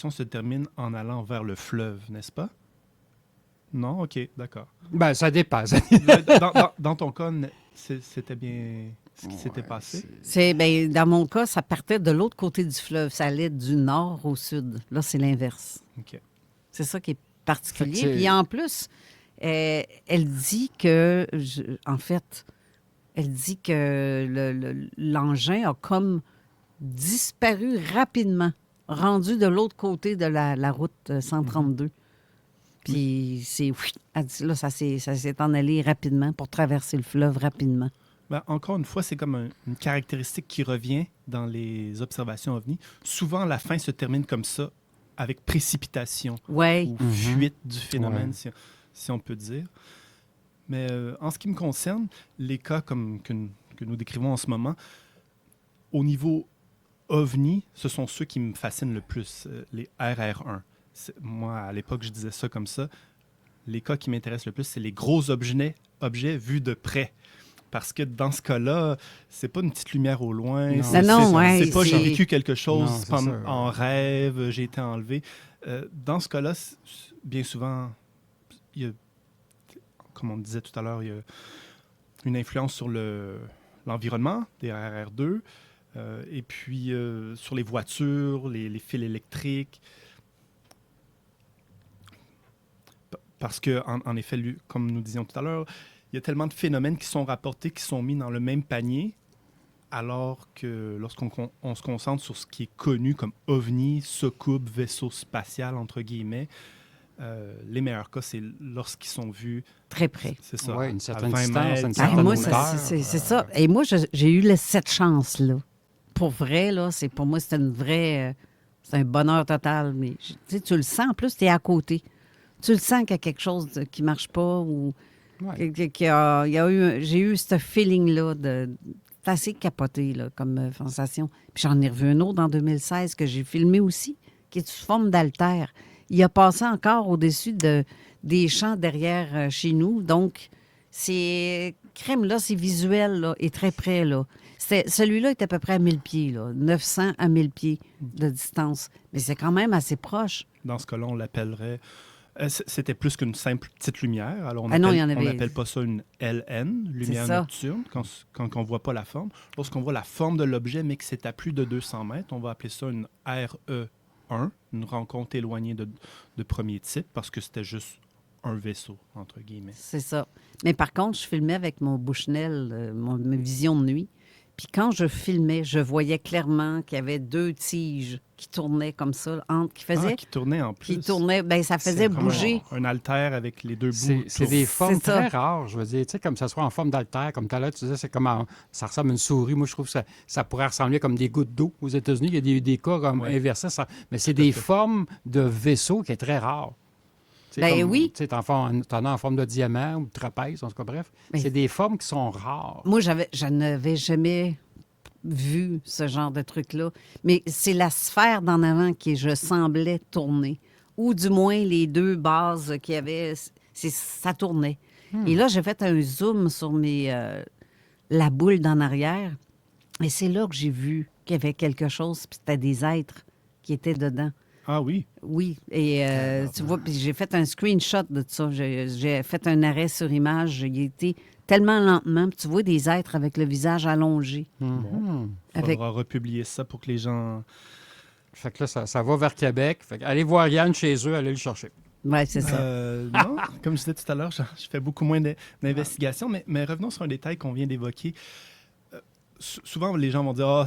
observation se termine en allant vers le fleuve, n'est-ce pas? Non? OK, d'accord. Ben, ça dépasse. Dans ton cas, c'était bien ce qui s'était passé? Dans mon cas, ça partait de l'autre côté du fleuve. Ça allait du nord au sud. Là, c'est l'inverse. OK. C'est ça qui est Fait que particulier. c'est- Puis en plus, elle dit que, elle dit que l'engin a comme disparu rapidement, rendu de l'autre côté de la route 132. Puis elle dit, là, ça s'est en allé rapidement pour traverser le fleuve rapidement. Ben, encore une fois, c'est comme une caractéristique qui revient dans les observations OVNI. Souvent, la fin se termine comme ça, avec précipitation Oui. ou fuite du phénomène, Ouais. si on peut dire. Mais en ce qui me concerne, les cas que nous décrivons en ce moment, au niveau OVNI, ce sont ceux qui me fascinent le plus, les RR1. Moi, à l'époque, je disais ça comme ça. Les cas qui m'intéressent le plus, c'est les gros objets vus de près. Parce que dans ce cas-là, c'est pas une petite lumière au loin. Non. C'est pas j'ai vécu quelque chose Non, c'est ça. en rêve, j'ai été enlevé. Dans ce cas-là, bien souvent, il y a, comme on disait tout à l'heure, il y a une influence sur l'environnement des RR2, et puis sur les voitures, les fils électriques. Parce que, en effet, comme nous disions tout à l'heure, il y a tellement de phénomènes qui sont rapportés, qui sont mis dans le même panier, alors que lorsqu'on se concentre sur ce qui est connu comme OVNI, soucoupe, vaisseau spatial, entre guillemets, les meilleurs cas, c'est lorsqu'ils sont vus... Très près. C'est ça. Ouais, une à certaine 20 distance, mètres, une Ah, certaine moi, hauteur. c'est ça. Et moi, j'ai eu cette chance-là. Pour vrai, là, pour moi, c'était une vraie... c'est un bonheur total. Mais tu le sens, en plus, tu es à côté. Tu le sens qu'il y a quelque chose qui ne marche pas ou Ouais. j'ai eu ce feeling-là c'est assez capoté là, comme sensation. Puis j'en ai revu un autre en 2016 que j'ai filmé aussi, qui est sous forme d'altère. Il a passé encore au-dessus des champs derrière chez nous. Donc, c'est crème-là, c'est visuel là, et très près. Là. Celui-là est à peu près à 1000 pieds, là, 900 à 1000 pieds de distance. Mais c'est quand même assez proche. Dans ce cas-là, on l'appellerait... C'était plus qu'une simple petite lumière. Alors, on Ah non, il y en on avait- n'appelle pas ça une LN, lumière ça. nocturne, quand on ne voit pas la forme. Lorsqu'on voit la forme de l'objet, mais que c'est à plus de 200 mètres, on va appeler ça une RE1, une rencontre éloignée de premier type, parce que c'était juste un vaisseau, entre guillemets. C'est ça. Mais par contre, je filmais avec mon Bushnell, ma vision de nuit. Puis quand je filmais, je voyais clairement qu'il y avait deux tiges qui tournaient comme ça, Qui tournait en plus. qui tournaient, ben ça faisait Comme bouger. un altère avec les deux bouts. C'est des formes C'est ça. très rares, je veux dire. Tu sais, comme ça soit en forme d'altère, comme tout à l'heure, tu disais, c'est comme ça ressemble à une souris. Moi, je trouve que ça pourrait ressembler comme des gouttes d'eau. Aux États-Unis, il y a des cas comme Ouais. inversés. Mais c'est Tout à des fait. formes de vaisseaux qui est très rare. Tu sais, Ben oui. Tu sais, t'en as en forme de diamant ou de trapèze, en tout cas, bref. Mais- C'est des formes qui sont rares. Moi, je n'avais jamais vu ce genre de truc-là. Mais c'est la sphère d'en avant qui, je semblais, tourner. Ou du moins, les deux bases qu'il y avait, ça tournait. Et là, j'ai fait un zoom sur la boule d'en arrière. Et c'est là que j'ai vu qu'il y avait quelque chose, puis c'était des êtres qui étaient dedans. Ah oui. Oui, et tu vois, puis j'ai fait un screenshot de ça. J'ai fait un arrêt sur image. J'ai été tellement lentement, puis tu vois des êtres avec le visage allongé. Mhm. Il Avec- faudra republier ça pour que les gens... Fait que là, ça va vers Québec. Fait que allez voir Yann chez eux, allez le chercher. Oui, c'est ça. Non, comme je disais tout à l'heure, je fais beaucoup moins d'investigations, mais revenons sur un détail qu'on vient d'évoquer. Souvent, les gens vont dire « Ah,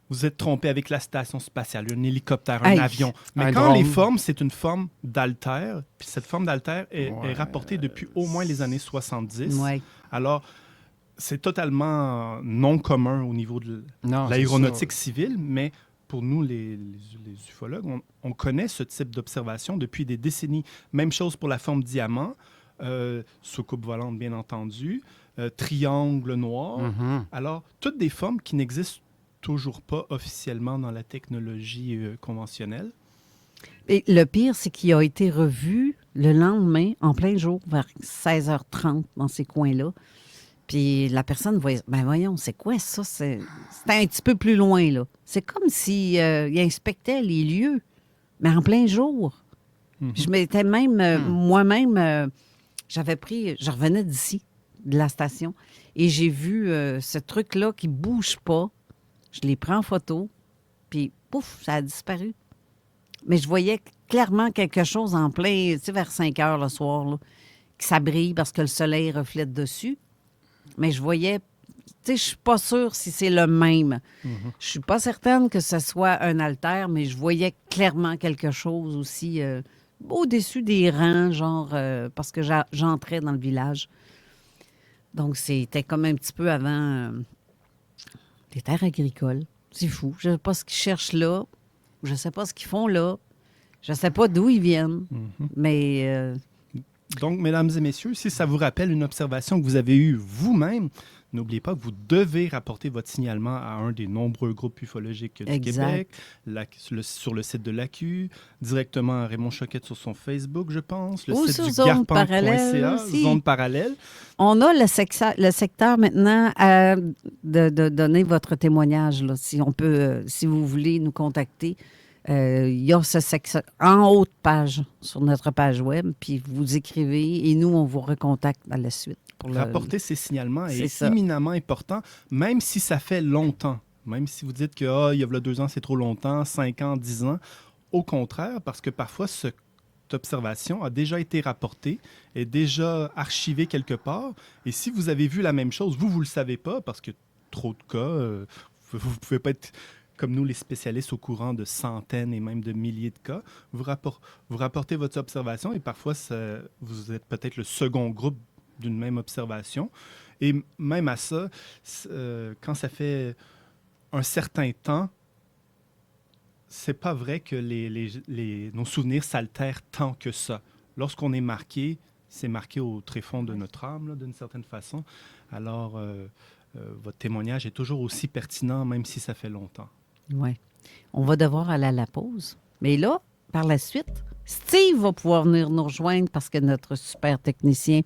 vous êtes trompé avec la station spatiale, un hélicoptère, un Hey. avion. » Mais Un quand drone. les formes, c'est une forme d'altère, puis cette forme d'altère est Ouais. rapportée depuis au moins les années 70. Oui. Alors, c'est totalement non commun au niveau de Non, l'aéronautique civile, mais pour nous, les ufologues, on connaît ce type d'observation depuis des décennies. Même chose pour la forme diamant, soucoupe volante, bien entendu, triangle noir. Mhm. Alors, toutes des formes qui n'existent toujours pas officiellement dans la technologie conventionnelle. Et le pire, c'est qu'il a été revu le lendemain, en plein jour, vers 16h30, dans ces coins-là. Puis la personne voyait, ben voyons, c'est quoi ça? C'était un petit peu plus loin, là. C'est comme s'il il inspectait les lieux. mais en plein jour. Je m'étais même, moi-même, je revenais d'ici, de la station, et j'ai vu ce truc-là qui ne bouge pas. Je l'ai pris en photo, puis pouf, ça a disparu. Mais je voyais clairement quelque chose en plein, tu sais, vers 5 heures le soir, là, que ça brille parce que le soleil reflète dessus. Mais je voyais, tu sais, je suis pas sûre si c'est le même. Je suis pas certaine que ce soit un haltère, mais je voyais clairement quelque chose aussi au-dessus des rangs, genre, parce que j'entrais dans le village. Donc, c'était comme un petit peu avant les terres agricoles. C'est fou. Je ne sais pas ce qu'ils cherchent là. Je ne sais pas ce qu'ils font là. Je ne sais pas d'où ils viennent. Mais... Donc, mesdames et messieurs, si ça vous rappelle une observation que vous avez eue vous-même, n'oubliez pas que vous devez rapporter votre signalement à un des nombreux groupes ufologiques du Québec, sur le site de l'AQ, directement à Raymond Choquette sur son Facebook, je pense, le site du garpent.ca, Zone Parallèle. On a le secteur maintenant de donner votre témoignage, là, si on peut, si vous voulez nous contacter. Il y a ce secteur en haut de page, sur notre page web, puis vous écrivez et nous, on vous recontacte à la suite. Rapporter ces signalements est éminemment important, même si ça fait longtemps. Même si vous dites que il y a 2 ans, c'est trop longtemps, 5 ans, 10 ans. Au contraire, parce que parfois, cette observation a déjà été rapportée, est déjà archivée quelque part. Et si vous avez vu la même chose, vous ne le savez pas, parce que trop de cas, vous ne pouvez pas être... comme nous, les spécialistes, au courant de centaines et même de milliers de cas, vous rapportez votre observation et parfois, vous êtes peut-être le second groupe d'une même observation. Et même à ça, quand ça fait un certain temps, c'est pas vrai que nos souvenirs s'altèrent tant que ça. Lorsqu'on est marqué, c'est marqué au tréfonds de notre âme, là, d'une certaine façon. Alors, votre témoignage est toujours aussi pertinent, même si ça fait longtemps. Oui. On va devoir aller à la pause. Mais là, par la suite, Steve va pouvoir venir nous rejoindre parce que notre super technicien,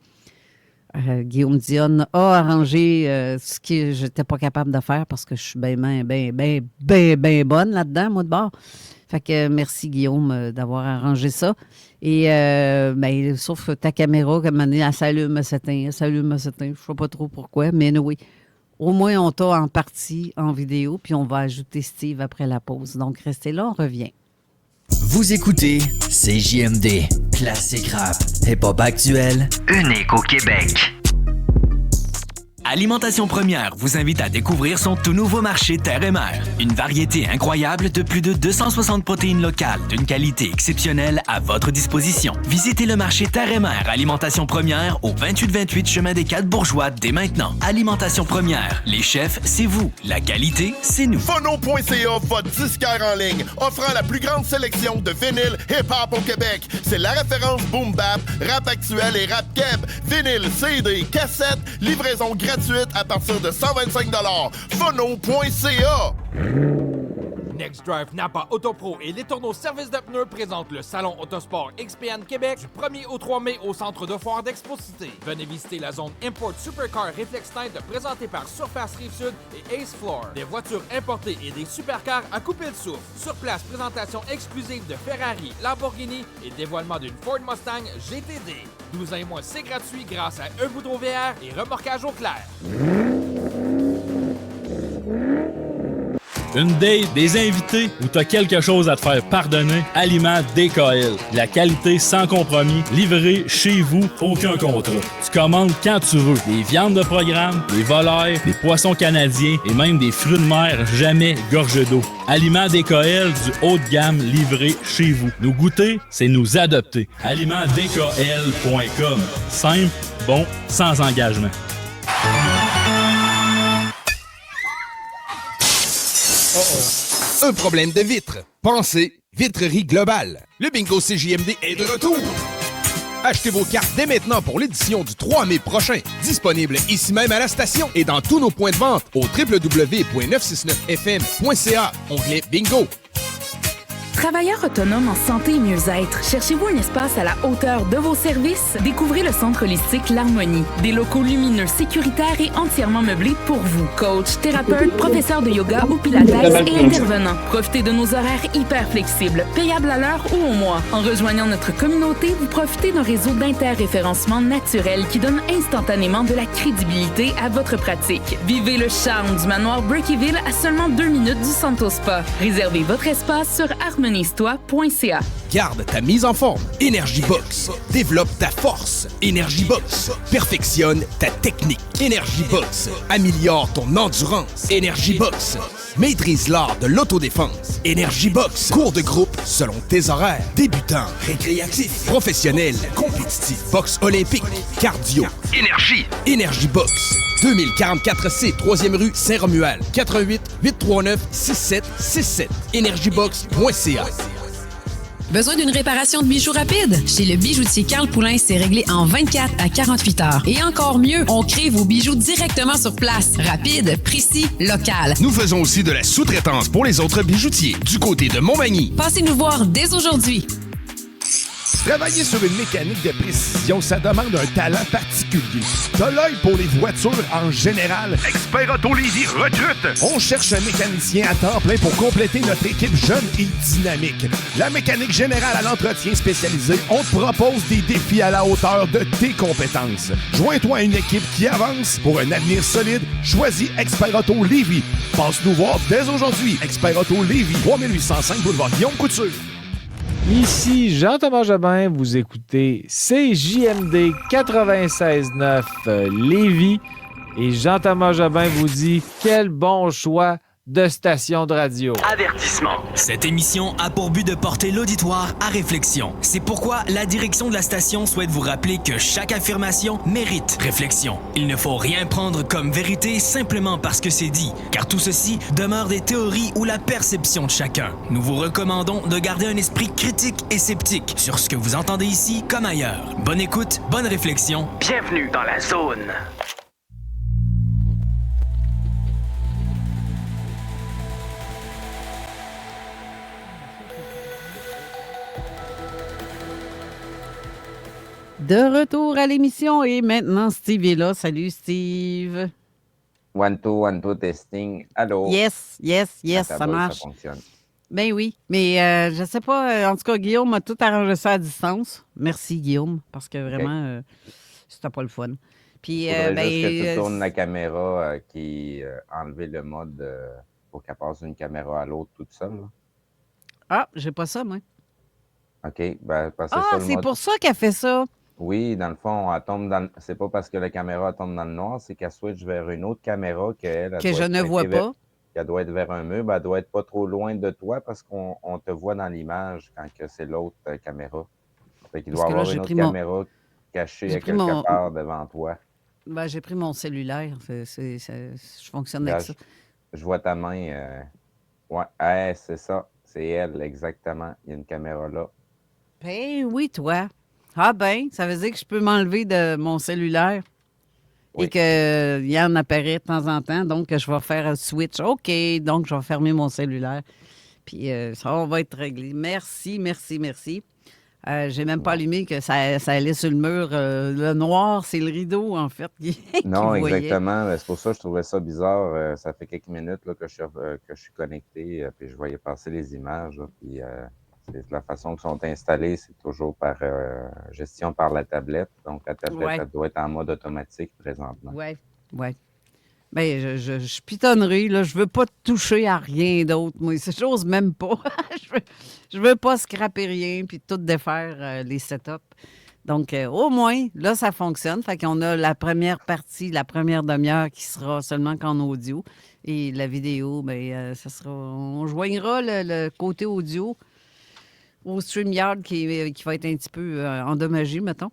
Guillaume Dionne, a arrangé ce que je n'étais pas capable de faire parce que je suis bien bonne là-dedans, moi de bord. Fait que merci, Guillaume, d'avoir arrangé ça. Et sauf ta caméra, comme elle s'allume, elle s'éteint. Je ne sais pas trop pourquoi, mais oui. Au moins, on t'a en partie en vidéo, puis on va ajouter Steve après la pause. Donc, restez là, on revient. Vous écoutez CJMD, classique rap, hip-hop actuel, unique au Québec. Alimentation Première vous invite à découvrir son tout nouveau marché Terre et Mer. Une variété incroyable de plus de 260 protéines locales d'une qualité exceptionnelle à votre disposition. Visitez le marché Terre et Mer Alimentation Première au 2828 chemin des 4 Bourgeois dès maintenant. Alimentation Première, les chefs, c'est vous. La qualité, c'est nous. Phono.ca, votre disquaire en ligne, offrant la plus grande sélection de vinyles hip-hop au Québec. C'est la référence boom bap, rap actuel et rap keb. Vinyle, CD, cassette, livraison gratuite à partir de 125 $. Phono.ca. Next Drive, Napa, Autopro et Letourneau Service de pneus présentent le Salon Autosport XPN Québec du 1er au 3 mai au Centre de foire d'Expo-Cité. Venez visiter la zone Import Supercar Reflex Night présentée par Surface Rive-Sud et Ace Floor. Des voitures importées et des supercars à couper le souffle. Sur place, présentation exclusive de Ferrari, Lamborghini et dévoilement d'une Ford Mustang GTD. 12 ans et moins, c'est gratuit grâce à un boudreau VR et remorquage au clair. Une date, des invités ou t'as quelque chose à te faire pardonner, Aliments DKL. De la qualité sans compromis, livré chez vous, aucun contrat. Tu commandes quand tu veux. Des viandes de programme, des volailles, des poissons canadiens et même des fruits de mer jamais gorgés d'eau. Aliments DKL du haut de gamme livré chez vous. Nous goûter, c'est nous adopter. AlimentsDKL.com. Simple, bon, sans engagement. Un problème de vitre. Pensez Vitrerie Globale. Le bingo CJMD est de retour. Achetez vos cartes dès maintenant pour l'édition du 3 mai prochain. Disponible ici même à la station et dans tous nos points de vente au www.969fm.ca. Onglet bingo. Travailleurs autonomes en santé et mieux-être, cherchez-vous un espace à la hauteur de vos services? Découvrez le centre holistique L'Harmonie. Des locaux lumineux, sécuritaires et entièrement meublés pour vous. Coach, thérapeute, professeur de yoga ou pilates et intervenant. Profitez de nos horaires hyper flexibles, payables à l'heure ou au mois. En rejoignant notre communauté, vous profitez d'un réseau d'interréférencement naturel qui donne instantanément de la crédibilité à votre pratique. Vivez le charme du manoir Breakyville à seulement 2 minutes du Santo Spa. Réservez votre espace sur harmoniestoi.ca. Garde ta mise en forme. Energy Box. Développe ta force. Energy Box. Perfectionne ta technique. Energy Box. Améliore ton endurance. Energy Box. Maîtrise l'art de l'autodéfense. Energy Box. Cours de groupe selon tes horaires. Débutant, récréatif, professionnel, compétitif, boxe olympique, cardio. Énergie. Energy Box. 2044C, 3e rue Saint-Romuald. 88 839 6767. Energybox.ca. Besoin d'une réparation de bijoux rapide? Chez le bijoutier Carl Poulain, c'est réglé en 24 à 48 heures. Et encore mieux, on crée vos bijoux directement sur place. Rapide, précis, local. Nous faisons aussi de la sous-traitance pour les autres bijoutiers du côté de Montmagny. Passez nous voir dès aujourd'hui. Travailler sur une mécanique de précision, ça demande un talent particulier. T'as l'œil pour les voitures en général. Expert Auto Lévis recrute. On cherche un mécanicien à temps plein pour compléter notre équipe jeune et dynamique. La mécanique générale à l'entretien spécialisé, on te propose des défis à la hauteur de tes compétences. Joins-toi à une équipe qui avance pour un avenir solide. Choisis Expert Auto Lévis. Passe nous voir dès aujourd'hui. Expert Auto Lévis, 3805 boulevard Guillaume Couture. Ici Jean-Thomas Jobin, vous écoutez CJMD 96.9 Lévis et Jean-Thomas Jobin vous dit quel bon choix de station de radio. Avertissement. Cette émission a pour but de porter l'auditoire à réflexion. C'est pourquoi la direction de la station souhaite vous rappeler que chaque affirmation mérite réflexion. Il ne faut rien prendre comme vérité simplement parce que c'est dit, car tout ceci demeure des théories ou la perception de chacun. Nous vous recommandons de garder un esprit critique et sceptique sur ce que vous entendez ici comme ailleurs. Bonne écoute, bonne réflexion. Bienvenue dans la zone. De retour à l'émission et maintenant Steve est là. Salut Steve. 1, 2, testing. Allô? Yes, ça marche. Ça fonctionne. Ben oui, mais je sais pas, en tout cas, Guillaume a tout arrangé ça à distance. Merci Guillaume, parce que vraiment, c'était pas le fun. Puis, Il faudrait juste que tu tournes la caméra enlever le mode pour qu'elle passe d'une caméra à l'autre toute seule. Là. Ah, j'ai pas ça, moi. OK, ben passez ça le mode. C'est pour ça qu'elle fait ça. Oui, dans le fond, elle tombe dans. C'est pas parce que la caméra tombe dans le noir, c'est qu'elle switch vers une autre caméra que je ne vois pas. Qu'elle doit être vers un mur, ben, elle doit être pas trop loin de toi parce qu'on te voit dans l'image quand que c'est l'autre caméra. Fait qu'il doit y avoir une autre caméra cachée à quelque part devant toi. Ben, j'ai pris mon cellulaire. Je fonctionne avec ça. Je vois ta main. Ouais, c'est ça. C'est elle, exactement. Il y a une caméra là. Ben oui, toi. Ah ben, ça veut dire que je peux m'enlever de mon cellulaire et que Yann apparaît de temps en temps. Donc, je vais faire un switch. OK, donc je vais fermer mon cellulaire. Puis ça, on va être réglé. Merci. J'ai même pas allumé que ça allait sur le mur. Le noir, c'est le rideau, en fait. Non, exactement. C'est pour ça que je trouvais ça bizarre. Ça fait quelques minutes là, que je suis connecté, puis je voyais passer les images. Là, puis la façon qu'ils sont installés, c'est toujours par gestion par la tablette. Donc, la tablette, elle doit être en mode automatique présentement. Oui. Bien, je pitonnerai, là. Je veux pas toucher à rien d'autre, moi. J'ose même pas. je veux pas scraper rien puis tout défaire les setups. Donc, au moins, là, ça fonctionne. Fait qu'on a la première partie, la première demi-heure qui sera seulement qu'en audio. Et la vidéo, bien, ça sera... On joignera le côté audio au StreamYard qui va être un petit peu endommagé, mettons.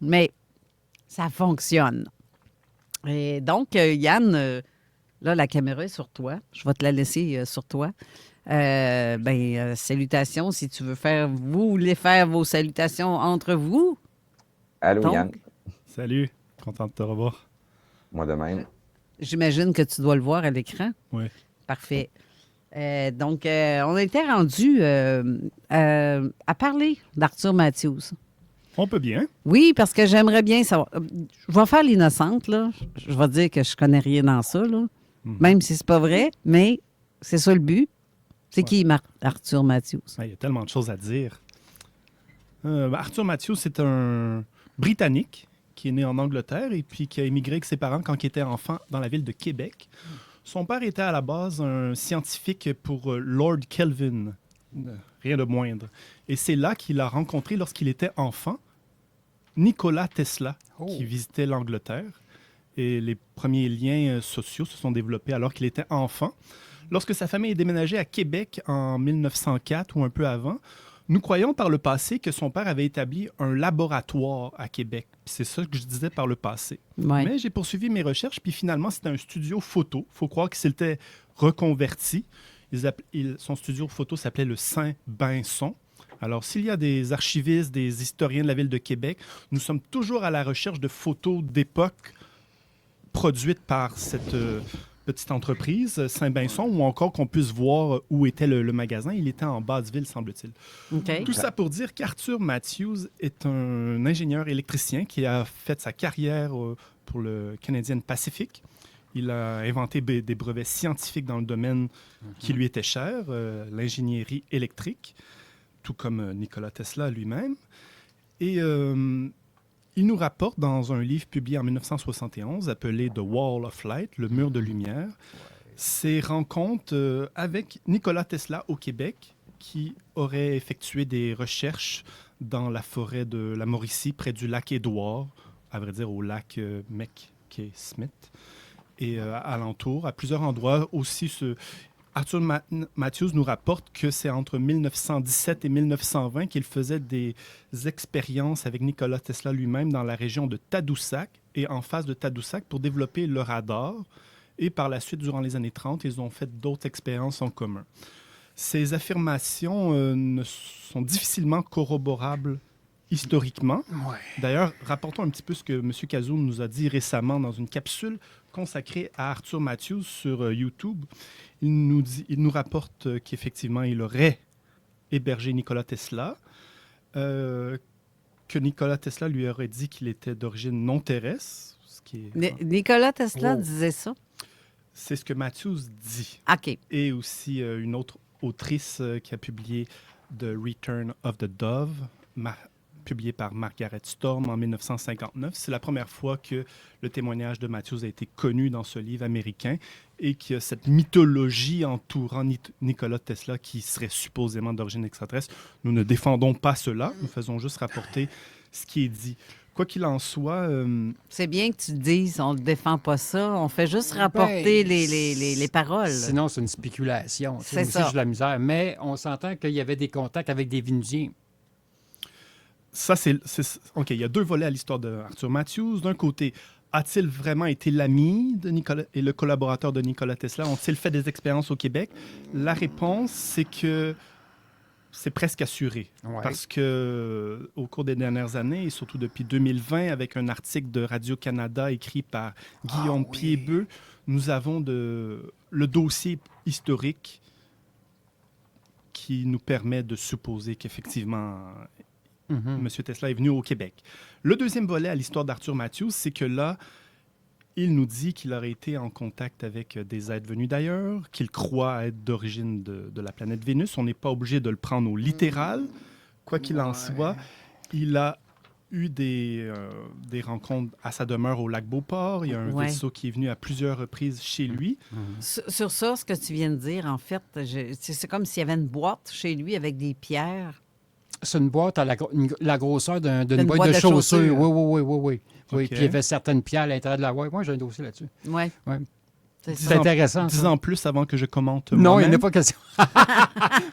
Mais ça fonctionne. Et donc, Yann, là, la caméra est sur toi. Je vais te la laisser sur toi. Salutations, si tu veux vous voulez faire vos salutations entre vous. Allô, donc, Yann. Salut, content de te revoir. Moi de même. J'imagine que tu dois le voir à l'écran. Oui. Parfait. Donc, on était rendu à parler d'Arthur Matthews. On peut bien. Oui, parce que j'aimerais bien savoir. Je vais faire l'innocente, là. Je vais dire que je connais rien dans ça, là. Même si c'est pas vrai, mais c'est ça le but. C'est qui Arthur Matthews? Il y a tellement de choses à dire. Arthur Matthews, c'est un Britannique qui est né en Angleterre et puis qui a émigré avec ses parents quand il était enfant dans la ville de Québec. Son père était à la base un scientifique pour Lord Kelvin, rien de moindre. Et c'est là qu'il a rencontré, lorsqu'il était enfant, Nikola Tesla, qui visitait l'Angleterre. Et les premiers liens sociaux se sont développés alors qu'il était enfant. Lorsque sa famille est déménagée à Québec en 1904 ou un peu avant, nous croyons par le passé que son père avait établi un laboratoire à Québec. C'est ça que je disais par le passé. Ouais. Mais j'ai poursuivi mes recherches, puis finalement, c'était un studio photo. Il faut croire qu'il s'était reconverti. Son studio photo s'appelait le Saint-Benson. Alors, s'il y a des archivistes, des historiens de la ville de Québec, nous sommes toujours à la recherche de photos d'époque produites par cette petite entreprise, Saint-Benson, ou encore qu'on puisse voir où était le magasin. Il était en Basse-Ville, semble-t-il. Okay. Tout ça pour dire qu'Arthur Matthews est un ingénieur électricien qui a fait sa carrière pour le Canadian Pacific. Il a inventé des brevets scientifiques dans le domaine qui lui était cher, l'ingénierie électrique, tout comme Nikola Tesla lui-même. Et il nous rapporte dans un livre publié en 1971 appelé The Wall of Light, le mur de lumière, ses rencontres avec Nikola Tesla au Québec, qui aurait effectué des recherches dans la forêt de la Mauricie, près du lac Édouard, à vrai dire au lac McKay-Smith, et alentour, à plusieurs endroits. Aussi, Arthur Matthews nous rapporte que c'est entre 1917 et 1920 qu'il faisait des expériences avec Nikola Tesla lui-même dans la région de Tadoussac et en face de Tadoussac pour développer le radar. Et par la suite, durant les années 30, ils ont fait d'autres expériences en commun. Ces affirmations sont difficilement corroborables historiquement. Ouais. D'ailleurs, rapportons un petit peu ce que M. Cazot nous a dit récemment dans une capsule consacrée à Arthur Matthews sur YouTube. Il nous rapporte qu'effectivement, il aurait hébergé Nikola Tesla, que Nikola Tesla lui aurait dit qu'il était d'origine non terrestre. Ce qui est... Nicolas Tesla disait ça? C'est ce que Matthews dit. OK. Et aussi une autre autrice qui a publié The Return of the Dove, publié par Margaret Storm en 1959. C'est la première fois que le témoignage de Matthews a été connu dans ce livre américain et qu'il y a cette mythologie entourant Nikola Tesla qui serait supposément d'origine extraterrestre. Nous ne défendons pas cela, nous faisons juste rapporter ce qui est dit. Quoi qu'il en soit... C'est bien que tu dises, on ne défend pas ça, on fait juste rapporter les paroles. Sinon, c'est une spéculation. C'est ça. J'ai de la misère. Mais on s'entend qu'il y avait des contacts avec des Vénusiens. Ça, OK, il y a deux volets à l'histoire d'Arthur Matthews. D'un côté, a-t-il vraiment été l'ami de Nikola et le collaborateur de Nikola Tesla? Ont-ils fait des expériences au Québec? La réponse, c'est que c'est presque assuré. Ouais. Parce que au cours des dernières années, et surtout depuis 2020, avec un article de Radio-Canada écrit par Guillaume Piedbeux, nous avons le dossier historique qui nous permet de supposer qu'effectivement... M. Tesla est venu au Québec. Le deuxième volet à l'histoire d'Arthur Matthews, c'est que là, il nous dit qu'il aurait été en contact avec des êtres venus d'ailleurs, qu'il croit être d'origine de la planète Vénus. On n'est pas obligé de le prendre au littéral. Quoi qu'il en soit, il a eu des rencontres à sa demeure au lac Beauport. Il y a un vaisseau qui est venu à plusieurs reprises chez lui. Sur ça, ce que tu viens de dire, en fait, c'est comme s'il y avait une boîte chez lui avec des pierres. C'est une boîte à la grosseur d'une boîte de chaussures. Oui. Okay. Puis il y avait certaines pierres à l'intérieur de la boîte. Moi, j'ai un dossier là-dessus. Oui. Ouais. C'est intéressant. 10 ans plus avant que je commente Non, il n'y en a pas question.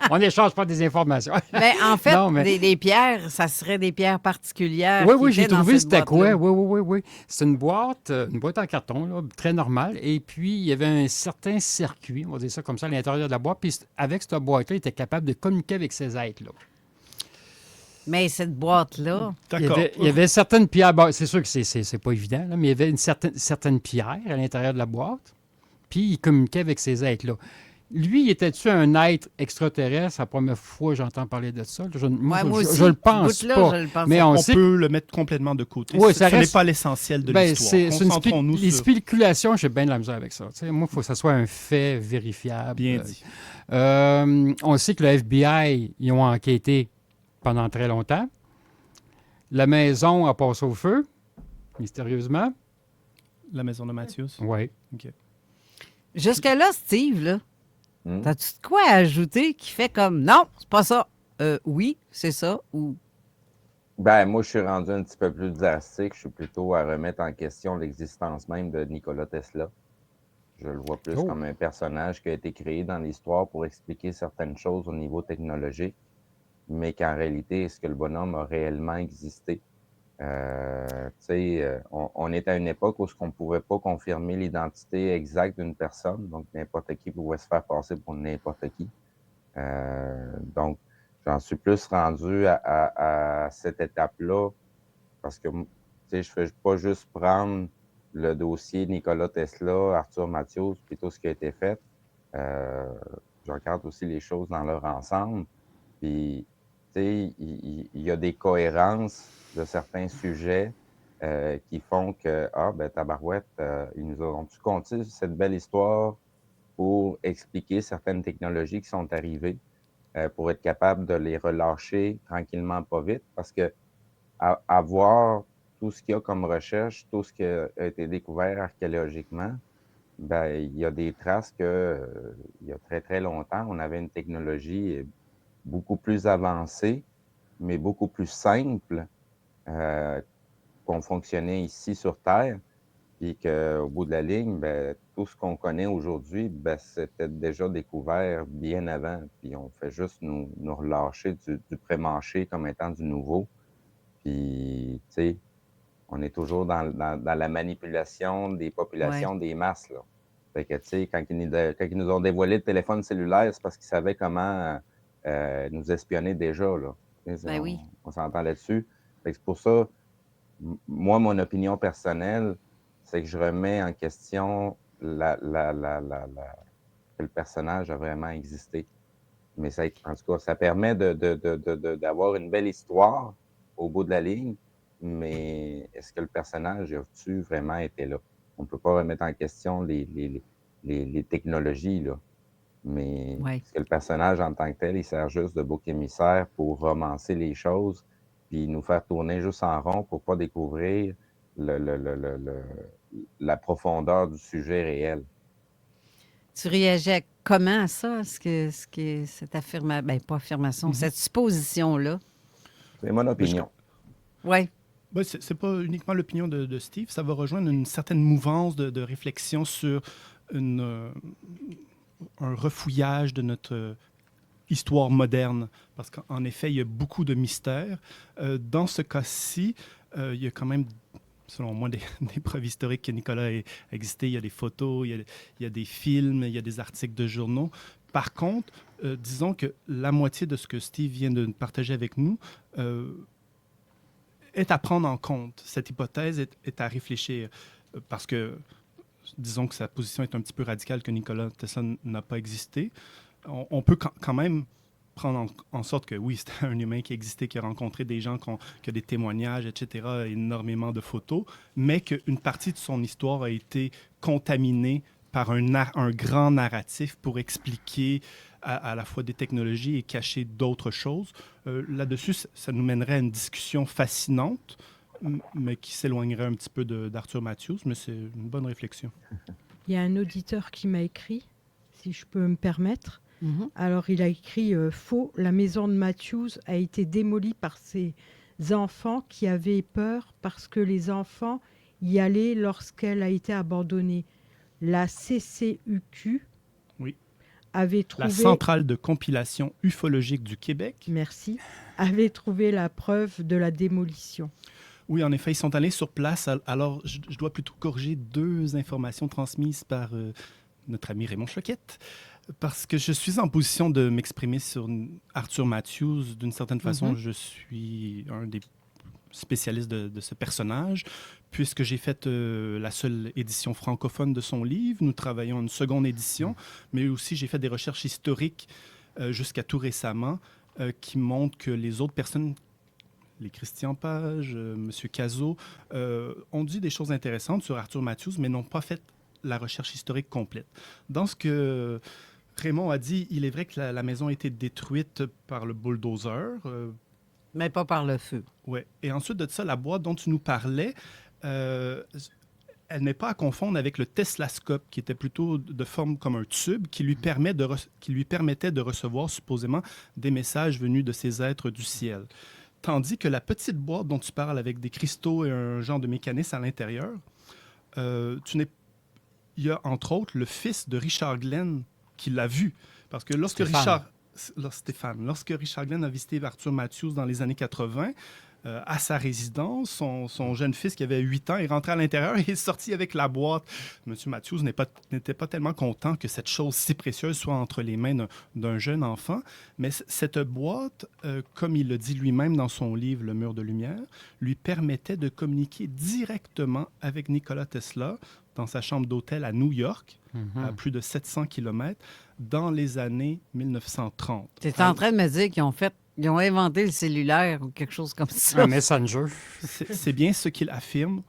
On n'échange pas des informations. Mais en fait, les pierres, ça serait des pierres particulières. Oui, j'ai trouvé c'était quoi. Oui. C'est une boîte en carton, là, très normale. Et puis, il y avait un certain circuit, on va dire ça comme ça, à l'intérieur de la boîte. Puis avec cette boîte-là, il était capable de communiquer avec ces êtres-là. Mais cette boîte-là... D'accord. Il y avait certaines pierres... Bon, c'est sûr que c'est pas évident, là, mais il y avait certaines pierres à l'intérieur de la boîte. Puis il communiquait avec ces êtres-là. Lui, était-tu un être extraterrestre? C'est la première fois que j'entends parler de ça. Moi aussi, je le pense ce bout-là, pas. je le pense Mais pas. On sait peut le mettre complètement de côté. Oui, Ce n'est pas l'essentiel de l'histoire. Concentrons-nous les sur... spéculations, j'ai bien de la misère avec ça. Moi, il faut que ça soit un fait vérifiable. Bien dit. On sait que le FBI, ils ont enquêté pendant très longtemps. La maison a passé au feu, mystérieusement. La maison de Matthews? Oui. OK. Jusque-là, Steve, là, t'as-tu de quoi à ajouter qui fait comme non, c'est pas ça? Oui, c'est ça, ou. Ben, moi, je suis rendu un petit peu plus drastique. Je suis plutôt à remettre en question l'existence même de Nikola Tesla. Je le vois plus comme un personnage qui a été créé dans l'histoire pour expliquer certaines choses au niveau technologique, mais qu'en réalité, est-ce que le bonhomme a réellement existé? On est à une époque où on ne pouvait pas confirmer l'identité exacte d'une personne, donc n'importe qui pouvait se faire passer pour n'importe qui. Donc, j'en suis plus rendu à cette étape-là parce que je ne fais pas juste prendre le dossier Nikola Tesla, Arthur Matthews, puis tout ce qui a été fait. Je regarde aussi les choses dans leur ensemble. Puis, il y a des cohérences de certains sujets qui font que, tabarouette, ils nous ont-tu conté cette belle histoire pour expliquer certaines technologies qui sont arrivées, pour être capable de les relâcher tranquillement, pas vite, parce que à voir tout ce qu'il y a comme recherche, tout ce qui a été découvert archéologiquement, il y a des traces que, il y a très, très longtemps, on avait une technologie beaucoup plus avancée, mais beaucoup plus simple qu'on fonctionnait ici sur Terre, puis qu'au bout de la ligne, tout ce qu'on connaît aujourd'hui, c'était déjà découvert bien avant, puis on fait juste nous relâcher du pré-mâché comme étant du nouveau. Puis, tu sais, on est toujours dans la manipulation des populations, des masses, là. Fait que, tu sais, quand ils nous ont dévoilé le téléphone cellulaire, c'est parce qu'ils savaient comment nous espionner déjà, là. Oui. On s'entend là-dessus. Fait que c'est pour ça, moi, mon opinion personnelle, c'est que je remets en question que le personnage a vraiment existé. Mais ça, en tout cas, ça permet d'avoir une belle histoire au bout de la ligne, mais est-ce que le personnage a-tu vraiment été là? On ne peut pas remettre en question les technologies, là. Mais est-ce que le personnage en tant que tel, il sert juste de bouc émissaire pour romancer les choses, puis nous faire tourner juste en rond pour ne pas découvrir la profondeur du sujet réel? Tu réagis comment à ça? Cette affirmation, pas affirmation, cette supposition-là? C'est mon opinion. Oui. C'est pas uniquement l'opinion de Steve, ça va rejoindre une certaine mouvance de réflexion sur un refouillage de notre histoire moderne, parce qu'en effet, il y a beaucoup de mystères. Dans ce cas-ci, il y a quand même, selon moi, des preuves historiques que Nicolas a existé. Il y a des photos, il y a des films, il y a des articles de journaux. Par contre, disons que la moitié de ce que Steve vient de partager avec nous est à prendre en compte. Cette hypothèse est à réfléchir, parce que, disons que sa position est un petit peu radicale, que Nikola Tesla n'a pas existé. On peut quand même prendre en sorte que oui, c'était un humain qui existait, qui a rencontré des gens, qui a des témoignages, etc., énormément de photos, mais qu'une partie de son histoire a été contaminée par un grand narratif pour expliquer à la fois des technologies et cacher d'autres choses. Là-dessus, ça nous mènerait à une discussion fascinante, mais qui s'éloignerait un petit peu d'Arthur Matthews, mais c'est une bonne réflexion. Il y a un auditeur qui m'a écrit, si je peux me permettre. Alors, il a écrit « Faux, la maison de Matthews a été démolie par ses enfants qui avaient peur parce que les enfants y allaient lorsqu'elle a été abandonnée. La CCUQ avait trouvé... La Centrale de compilation ufologique du Québec. Merci. Avait trouvé la preuve de la démolition. Oui, en effet, ils sont allés sur place. Alors, je dois plutôt corriger 2 informations transmises par notre ami Raymond Choquette, parce que je suis en position de m'exprimer sur Arthur Matthews. D'une certaine façon, je suis spécialiste de ce personnage. Puisque j'ai fait la seule édition francophone de son livre, nous travaillons une seconde édition, mais aussi j'ai fait des recherches historiques jusqu'à tout récemment qui montrent que les autres personnes, les Christian Page, M. Cazot, ont dit des choses intéressantes sur Arthur Matthews, mais n'ont pas fait la recherche historique complète. Dans ce que Raymond a dit, il est vrai que la maison a été détruite par le bulldozer. Mais pas par le feu. Oui. Et ensuite de ça, la boîte dont tu nous parlais, elle n'est pas à confondre avec le Teslascope, qui était plutôt de forme comme un tube, qui lui permettait de recevoir supposément des messages venus de ces êtres du ciel. Tandis que la petite boîte dont tu parles avec des cristaux et un genre de mécanisme à l'intérieur, il y a entre autres le fils de Richard Glenn qui l'a vu. Parce que lorsque Richard Glenn a visité Arthur Matthews dans les années 80, à sa résidence, son jeune fils qui avait 8 ans est rentré à l'intérieur et est sorti avec la boîte. M. Matthews n'était pas tellement content que cette chose si précieuse soit entre les mains d'un jeune enfant, mais cette boîte, comme il le dit lui-même dans son livre « Le mur de lumière », lui permettait de communiquer directement avec Nikola Tesla dans sa chambre d'hôtel à New York, à plus de 700 km, dans les années 1930. Tu es en train de me dire qu'ils ont inventé le cellulaire ou quelque chose comme ça. Un messenger. C'est bien ce qu'il affirme,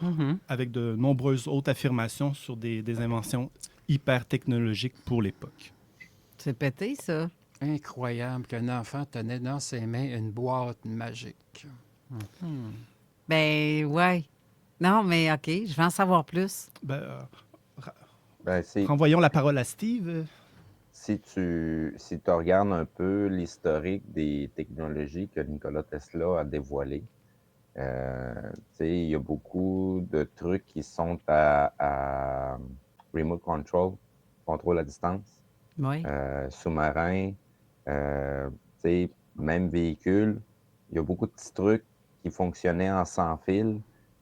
avec de nombreuses autres affirmations sur des inventions hyper technologiques pour l'époque. C'est pété, ça. Incroyable qu'un enfant tenait dans ses mains une boîte magique. Ben, ouais. Non, mais OK, je vais en savoir plus. Renvoyons la parole à Steve. Si tu regardes un peu l'historique des technologies que Nikola Tesla a dévoilées, il y a beaucoup de trucs qui sont à remote contrôle à distance, sous-marin, même véhicule. Il y a beaucoup de petits trucs qui fonctionnaient en sans fil.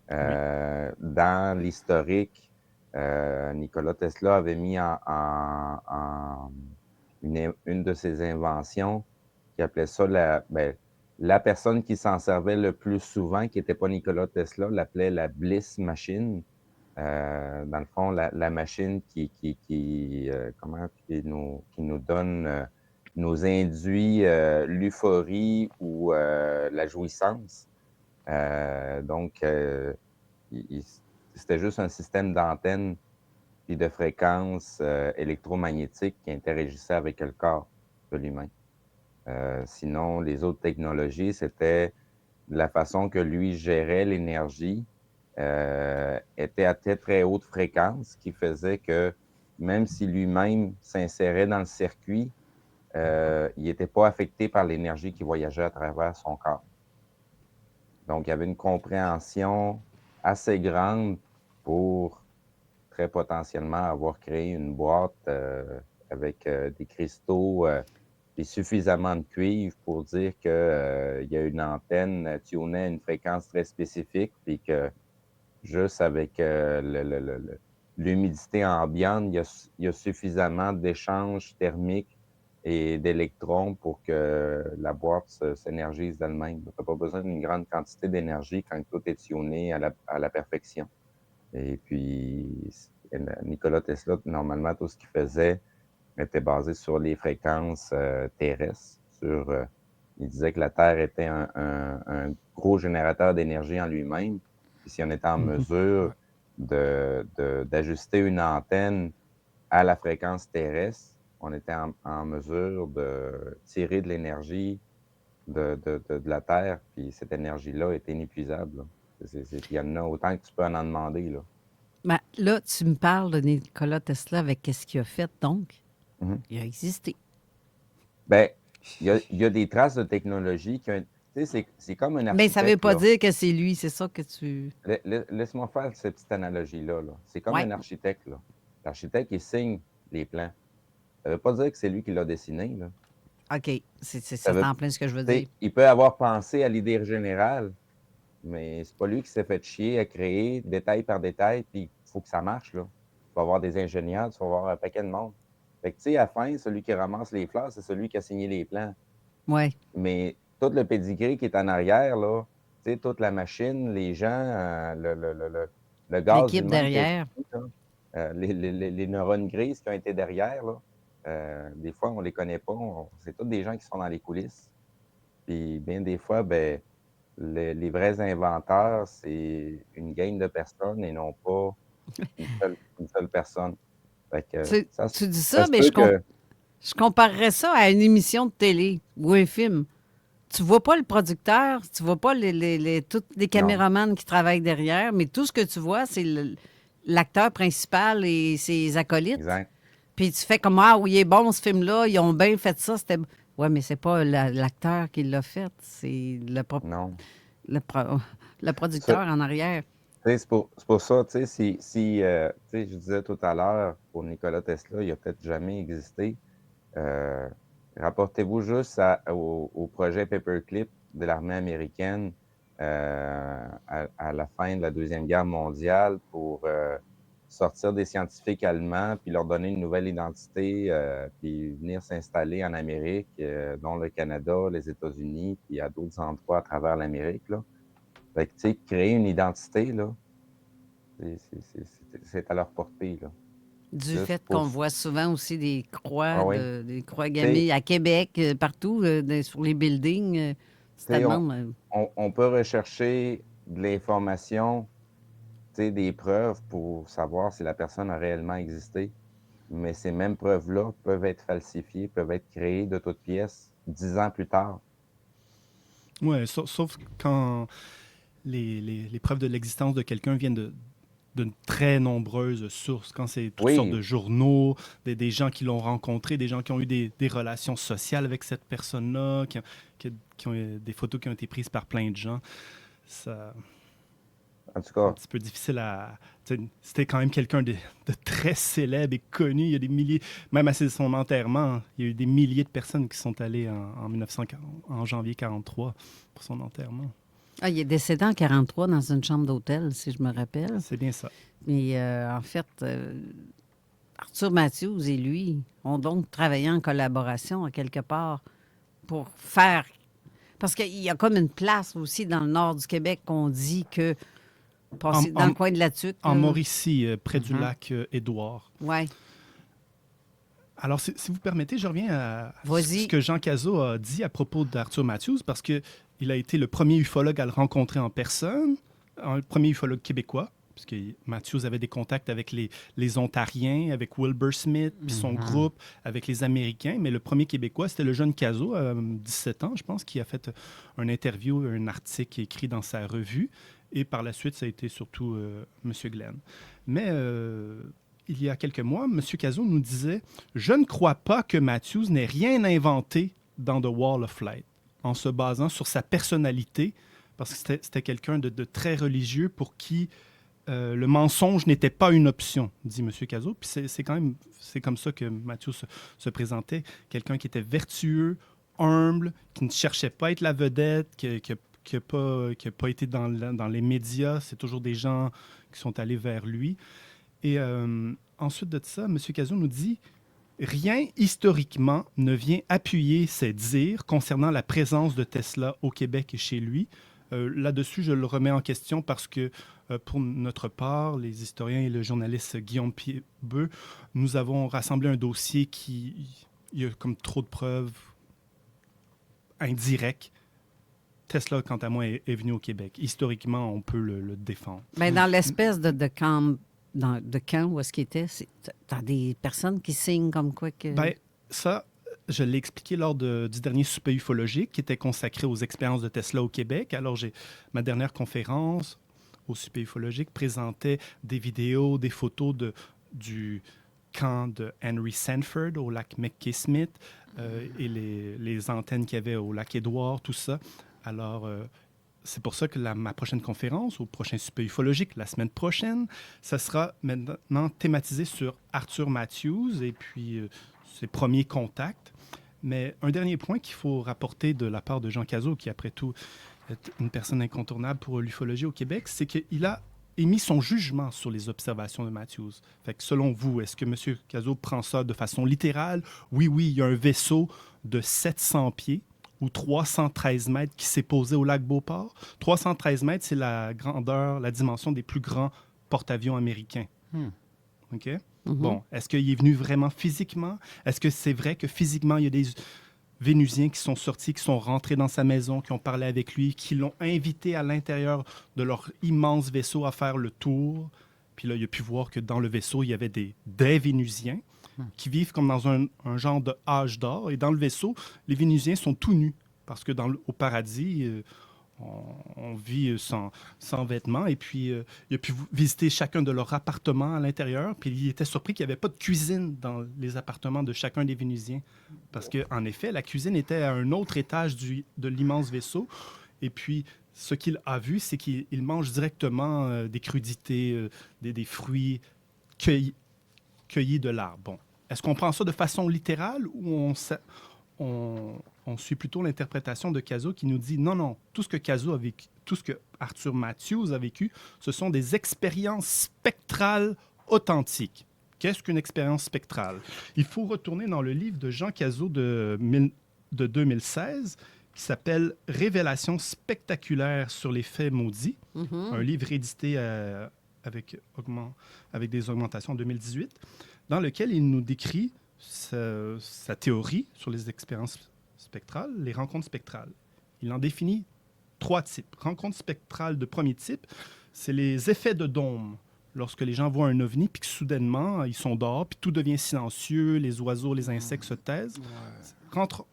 Dans l'historique, Nikola Tesla avait mis une de ses inventions, qui appelait ça la personne qui s'en servait le plus souvent, qui n'était pas Nikola Tesla, l'appelait la Bliss Machine. Dans le fond, la machine qui nous donne, nous induit l'euphorie ou la jouissance. C'était juste un système d'antennes et de fréquences électromagnétiques qui interagissaient avec le corps de l'humain. Sinon, les autres technologies, c'était la façon que lui gérait l'énergie était à très, très haute fréquence, qui faisait que même si lui-même s'insérait dans le circuit, il n'était pas affecté par l'énergie qui voyageait à travers son corps. Donc, il y avait une compréhension assez grande pour très potentiellement avoir créé une boîte avec des cristaux et suffisamment de cuivre pour dire qu'il y a une antenne tunée à une fréquence très spécifique, puis que juste avec l'humidité ambiante, il y a suffisamment d'échanges thermiques et d'électrons pour que la boîte s'énergise d'elle-même. Tu n'as pas besoin d'une grande quantité d'énergie quand tout est tuné à la perfection. Et puis, Nikola Tesla, normalement, tout ce qu'il faisait était basé sur les fréquences terrestres. Il disait que la Terre était un gros générateur d'énergie en lui-même. Puis si on était en mesure d'ajuster une antenne à la fréquence terrestre, on était en mesure de tirer de l'énergie de la Terre, puis cette énergie-là est inépuisable. Il y en a autant que tu peux en demander. Là. Ben, là, tu me parles de Nikola Tesla avec ce qu'il a fait, donc. Il a existé. Bien, il y a des traces de technologie qui ont... C'est comme un architecte. Mais ça ne veut pas dire que c'est lui, c'est ça que tu... Laisse-moi faire cette petite analogie-là. C'est comme un architecte. L'architecte, il signe les plans. Ça ne veut pas dire que c'est lui qui l'a dessiné. Là. OK, c'est en plein ce que je veux dire. Il peut avoir pensé à l'idée générale, mais c'est pas lui qui s'est fait chier à créer détail par détail, puis il faut que ça marche. Là. Tu vas avoir des ingénieurs, tu vas avoir un paquet de monde. Fait que, tu sais, à la fin, celui qui ramasse les fleurs, c'est celui qui a signé les plans. Oui. Mais tout le pedigree qui est en arrière, là, sais, toute la machine, les gens, le gaz L'équipe humain derrière. les neurones grises qui ont été derrière, là, des fois, on les connaît pas. C'est tous des gens qui sont dans les coulisses. Puis bien des fois, ben, les vrais inventeurs, c'est une gang de personnes et non pas une seule personne. Fait que, Tu dis ça ça, se mais peut que... je comparerais ça à une émission de télé ou un film. Tu vois pas le producteur, tu vois pas tous les caméramans qui travaillent derrière, mais tout ce que tu vois, c'est l'acteur principal et ses acolytes. Exact. Puis tu fais comme, ah oui, il est bon ce film-là, ils ont bien fait ça. Oui, mais c'est pas l'acteur qui l'a fait, c'est le producteur en arrière. C'est pour ça, tu sais, si je disais tout à l'heure, pour Nikola Tesla, il n'a peut-être jamais existé. Rapportez-vous juste au projet Paperclip de l'armée américaine à la fin de la Deuxième Guerre mondiale pour sortir des scientifiques allemands puis leur donner une nouvelle identité puis venir s'installer en Amérique, dont le Canada, les États-Unis, puis à d'autres endroits à travers l'Amérique, là. Fait que, tu sais, créer une identité, là, c'est à leur portée, là. Du fait qu'on voit souvent aussi des croix, des croix gammées gammées à Québec, partout, sur les buildings. On peut rechercher de l'information, des preuves pour savoir si la personne a réellement existé, mais ces mêmes preuves-là peuvent être falsifiées, peuvent être créées de toutes pièces 10 ans plus tard. Oui, sauf quand les preuves de l'existence de quelqu'un viennent d'une très nombreuse source, quand c'est toutes sortes de journaux, des gens qui l'ont rencontré, des gens qui ont eu des relations sociales avec cette personne-là, qui ont des photos qui ont été prises par plein de gens. Ça, en tout cas, un petit peu difficile à... C'était quand même quelqu'un de très célèbre et connu. Il y a des milliers, même à son enterrement, il y a eu des milliers de personnes qui sont allées en janvier 1943 pour son enterrement. Ah, il est décédé en 1943 dans une chambre d'hôtel, si je me rappelle. C'est bien ça. Mais en fait, Arthur Matthews et lui ont donc travaillé en collaboration, à quelque part, pour faire... Parce qu'il y a comme une place aussi dans le nord du Québec qu'on dit que... dans le coin de la Tuque. En Mauricie, près du lac Édouard. Oui. Alors, si vous permettez, je reviens à ce que Jean Cazot a dit à propos d'Arthur Matthews, parce qu'il a été le premier ufologue à le rencontrer en personne, le premier ufologue québécois, puisque Matthews avait des contacts avec les Ontariens, avec Wilbur Smith, puis son groupe, avec les Américains. Mais le premier Québécois, c'était le jeune Cazot, 17 ans, je pense, qui a fait un interview, un article écrit dans sa revue. Et par la suite, ça a été surtout M. Glenn. Mais il y a quelques mois, M. Cazot nous disait « Je ne crois pas que Matthews n'ait rien inventé dans The Wall of Light, en se basant sur sa personnalité, parce que c'était quelqu'un de très religieux pour qui le mensonge n'était pas une option, dit M. Cazot. Puis c'est comme ça que Matthews se présentait, quelqu'un qui était vertueux, humble, qui ne cherchait pas à être la vedette, qui n'a pas été dans les médias. C'est toujours des gens qui sont allés vers lui. Et ensuite de ça, M. Cazot nous dit « Rien historiquement ne vient appuyer ces dires concernant la présence de Tesla au Québec et chez lui. » Là-dessus, je le remets en question parce que, pour notre part, les historiens et le journaliste Guillaume Piedbeu, nous avons rassemblé un dossier il y a comme trop de preuves indirectes. Tesla, quant à moi, est venu au Québec. Historiquement, on peut le défendre. Bien, dans l'espèce de camp où est-ce qu'il était, t'as des personnes qui signent comme quoi que... Bien, ça, je l'ai expliqué lors du dernier souper ufologique qui était consacré aux expériences de Tesla au Québec. Alors, ma dernière conférence au souper ufologique présentait des vidéos, des photos du camp de Henry Sanford au lac McKay-Smith et les antennes qu'il y avait au lac Édouard, tout ça. Alors, c'est pour ça que ma prochaine conférence, au prochain souper ufologique, la semaine prochaine, ça sera maintenant thématisé sur Arthur Matthews et puis ses premiers contacts. Mais un dernier point qu'il faut rapporter de la part de Jean Cazot, qui après tout est une personne incontournable pour l'ufologie au Québec, c'est qu'il a émis son jugement sur les observations de Matthews. Fait que selon vous, est-ce que M. Cazot prend ça de façon littérale? Oui, il y a un vaisseau de 700 pieds. ou 313 mètres qui s'est posé au lac Beauport. 313 mètres, c'est la grandeur, la dimension des plus grands porte-avions américains. OK? Bon, est-ce qu'il est venu vraiment physiquement? Est-ce que c'est vrai que physiquement, il y a des Vénusiens qui sont sortis, qui sont rentrés dans sa maison, qui ont parlé avec lui, qui l'ont invité à l'intérieur de leur immense vaisseau à faire le tour? Puis là, il a pu voir que dans le vaisseau, il y avait des Vénusiens qui vivent comme dans un genre de âge d'or. Et dans le vaisseau, les Vénusiens sont tout nus parce que au paradis, on vit sans vêtements. Et puis, il a pu visiter chacun de leurs appartements à l'intérieur. Puis il était surpris qu'il n'y avait pas de cuisine dans les appartements de chacun des Vénusiens. Parce qu'en effet, la cuisine était à un autre étage de l'immense vaisseau. Et puis, ce qu'il a vu, c'est qu'il mange directement des crudités, des fruits cueillis de l'arbre. Bon. Est-ce qu'on prend ça de façon littérale ou on suit plutôt l'interprétation de Cazot qui nous dit non, tout ce que Cazot a vécu, tout ce que Arthur Matthews a vécu, ce sont des expériences spectrales authentiques. Qu'est-ce qu'une expérience spectrale? Il faut retourner dans le livre de Jean Cazot de 2016 qui s'appelle « Révélations spectaculaires sur les faits maudits », un livre édité avec des augmentations en 2018, dans lequel il nous décrit sa théorie sur les expériences spectrales, les rencontres spectrales. Il en définit 3 types. Rencontres spectrales de premier type, c'est les effets de dôme. Lorsque les gens voient un ovni, puis que soudainement, ils sont dehors, puis tout devient silencieux, les oiseaux, les insectes se taisent.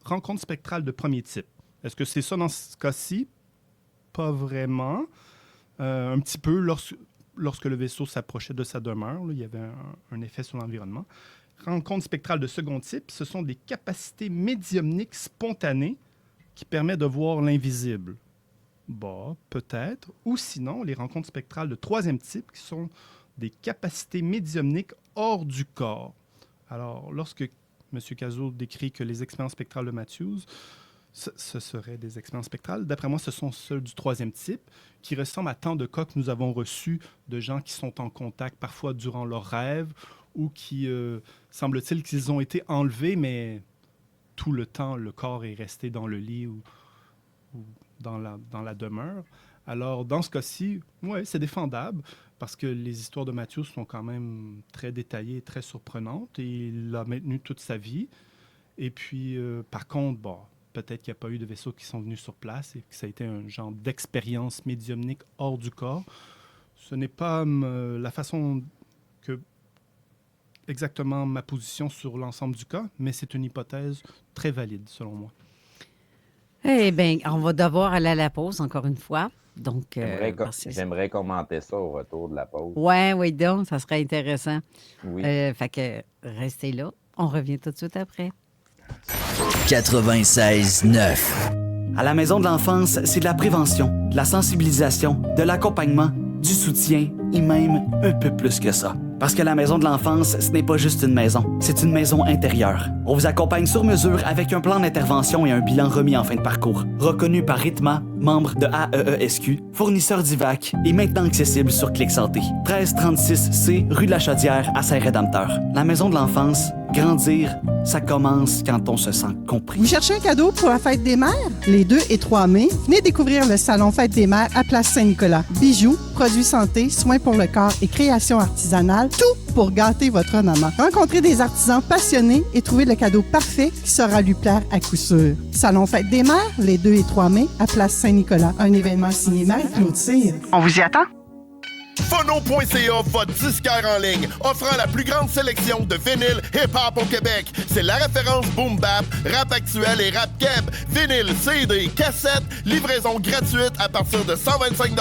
Rencontre spectrale de premier type. Est-ce que c'est ça dans ce cas-ci? Pas vraiment. Un petit peu lorsque le vaisseau s'approchait de sa demeure, là, il y avait un effet sur l'environnement. Rencontre spectrale de second type, ce sont des capacités médiumniques spontanées qui permettent de voir l'invisible. Bon, peut-être. Ou sinon, les rencontres spectrales de troisième type, qui sont des capacités médiumniques hors du corps. Alors, lorsque M. Cazot décrit que les expériences spectrales de Matthews, ce seraient des expériences spectrales. D'après moi, ce sont ceux du troisième type qui ressemblent à tant de cas que nous avons reçus de gens qui sont en contact parfois durant leurs rêves ou qui, semble-t-il, qu'ils ont été enlevés, mais tout le temps, le corps est resté dans le lit ou dans la demeure. Alors, dans ce cas-ci, oui, c'est défendable parce que les histoires de Matthews sont quand même très détaillées et très surprenantes et il l'a maintenu toute sa vie. Et puis, par contre, bon, peut-être qu'il n'y a pas eu de vaisseaux qui sont venus sur place et que ça a été un genre d'expérience médiumnique hors du corps. Ce n'est pas la façon que exactement ma position sur l'ensemble du cas, mais c'est une hypothèse très valide, selon moi. Eh bien, on va devoir aller à la pause, encore une fois. Donc, j'aimerais commenter ça au retour de la pause. Oui, donc, ça serait intéressant. Oui. Fait que restez là. On revient tout de suite après. 96.9. À la Maison de l'enfance, c'est de la prévention, de la sensibilisation, de l'accompagnement, du soutien et même un peu plus que ça. Parce que la Maison de l'enfance, ce n'est pas juste une maison, c'est une maison intérieure. On vous accompagne sur mesure avec un plan d'intervention et un bilan remis en fin de parcours. Reconnu par RITMA, membre de AEESQ, fournisseur d'IVAC et maintenant accessible sur Clic Santé. 1336C, rue de la Chaudière, à Saint-Rédempteur. La Maison de l'enfance, grandir, ça commence quand on se sent compris. Vous cherchez un cadeau pour la fête des mères? Les 2 et 3 mai, venez découvrir le Salon Fête des mères à Place Saint-Nicolas. Bijoux, produits santé, soins pour le corps et création artisanale, tout pour gâter votre maman. Rencontrez des artisans passionnés et trouvez le cadeau parfait qui saura lui plaire à coup sûr. Salon Fête des mères, les 2 et 3 mai, à Place Saint-Nicolas. Un événement signé Marie-Claude Cyr. On vous y attend? Phono.ca, votre disquaire en ligne, offrant la plus grande sélection de vinyles hip-hop au Québec. C'est la référence boom bap, rap actuel et rap keb. Vinyle, CD, cassette, livraison gratuite à partir de 125 $.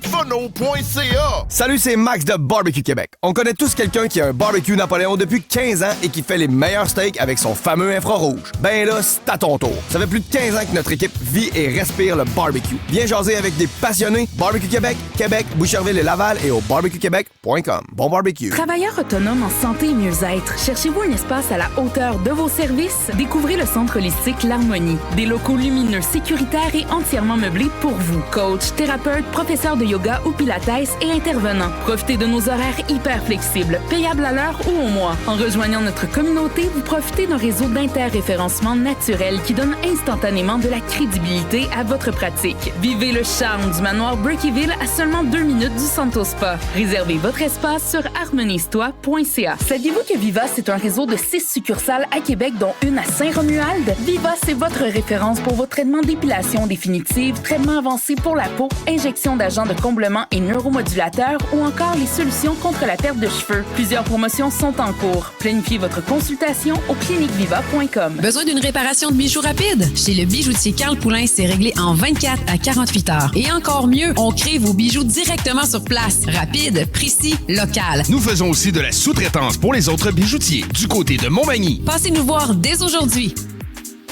Phono.ca. Salut, c'est Max de Barbecue Québec. On connaît tous quelqu'un qui a un barbecue Napoléon depuis 15 ans et qui fait les meilleurs steaks avec son fameux infrarouge. Ben là, c'est à ton tour. Ça fait plus de 15 ans que notre équipe vit et respire le barbecue. Viens jaser avec des passionnés. Barbecue Québec, Québec, Boucherville et Laval et au au barbecuequebec.com. Bon barbecue! Travailleurs autonomes en santé et mieux-être, cherchez-vous un espace à la hauteur de vos services? Découvrez le centre holistique L'Harmonie. Des locaux lumineux, sécuritaires et entièrement meublés pour vous. Coach, thérapeute, professeur de yoga ou pilates et intervenants. Profitez de nos horaires hyper flexibles, payables à l'heure ou au mois. En rejoignant notre communauté, vous profitez d'un réseau d'interréférencement naturel qui donne instantanément de la crédibilité à votre pratique. Vivez le charme du manoir Burkeyville à seulement 2 minutes du Santo Spa. Réservez votre espace sur harmoniestoi.ca. Saviez-vous que Vivas est un réseau de 6 succursales à Québec, dont une à Saint-Romuald? Vivas, c'est votre référence pour vos traitements d'épilation définitive, traitements avancés pour la peau, injection d'agents de comblement et neuromodulateurs ou encore les solutions contre la perte de cheveux. Plusieurs promotions sont en cours. Planifiez votre consultation au cliniqueviva.com. Besoin d'une réparation de bijoux rapide? Chez le bijoutier Carl Poulin, c'est réglé en 24 à 48 heures. Et encore mieux, on crée vos bijoux directement sur place. Rapide, précis, local. Nous faisons aussi de la sous-traitance pour les autres bijoutiers du côté de Montmagny. Passez nous voir dès aujourd'hui.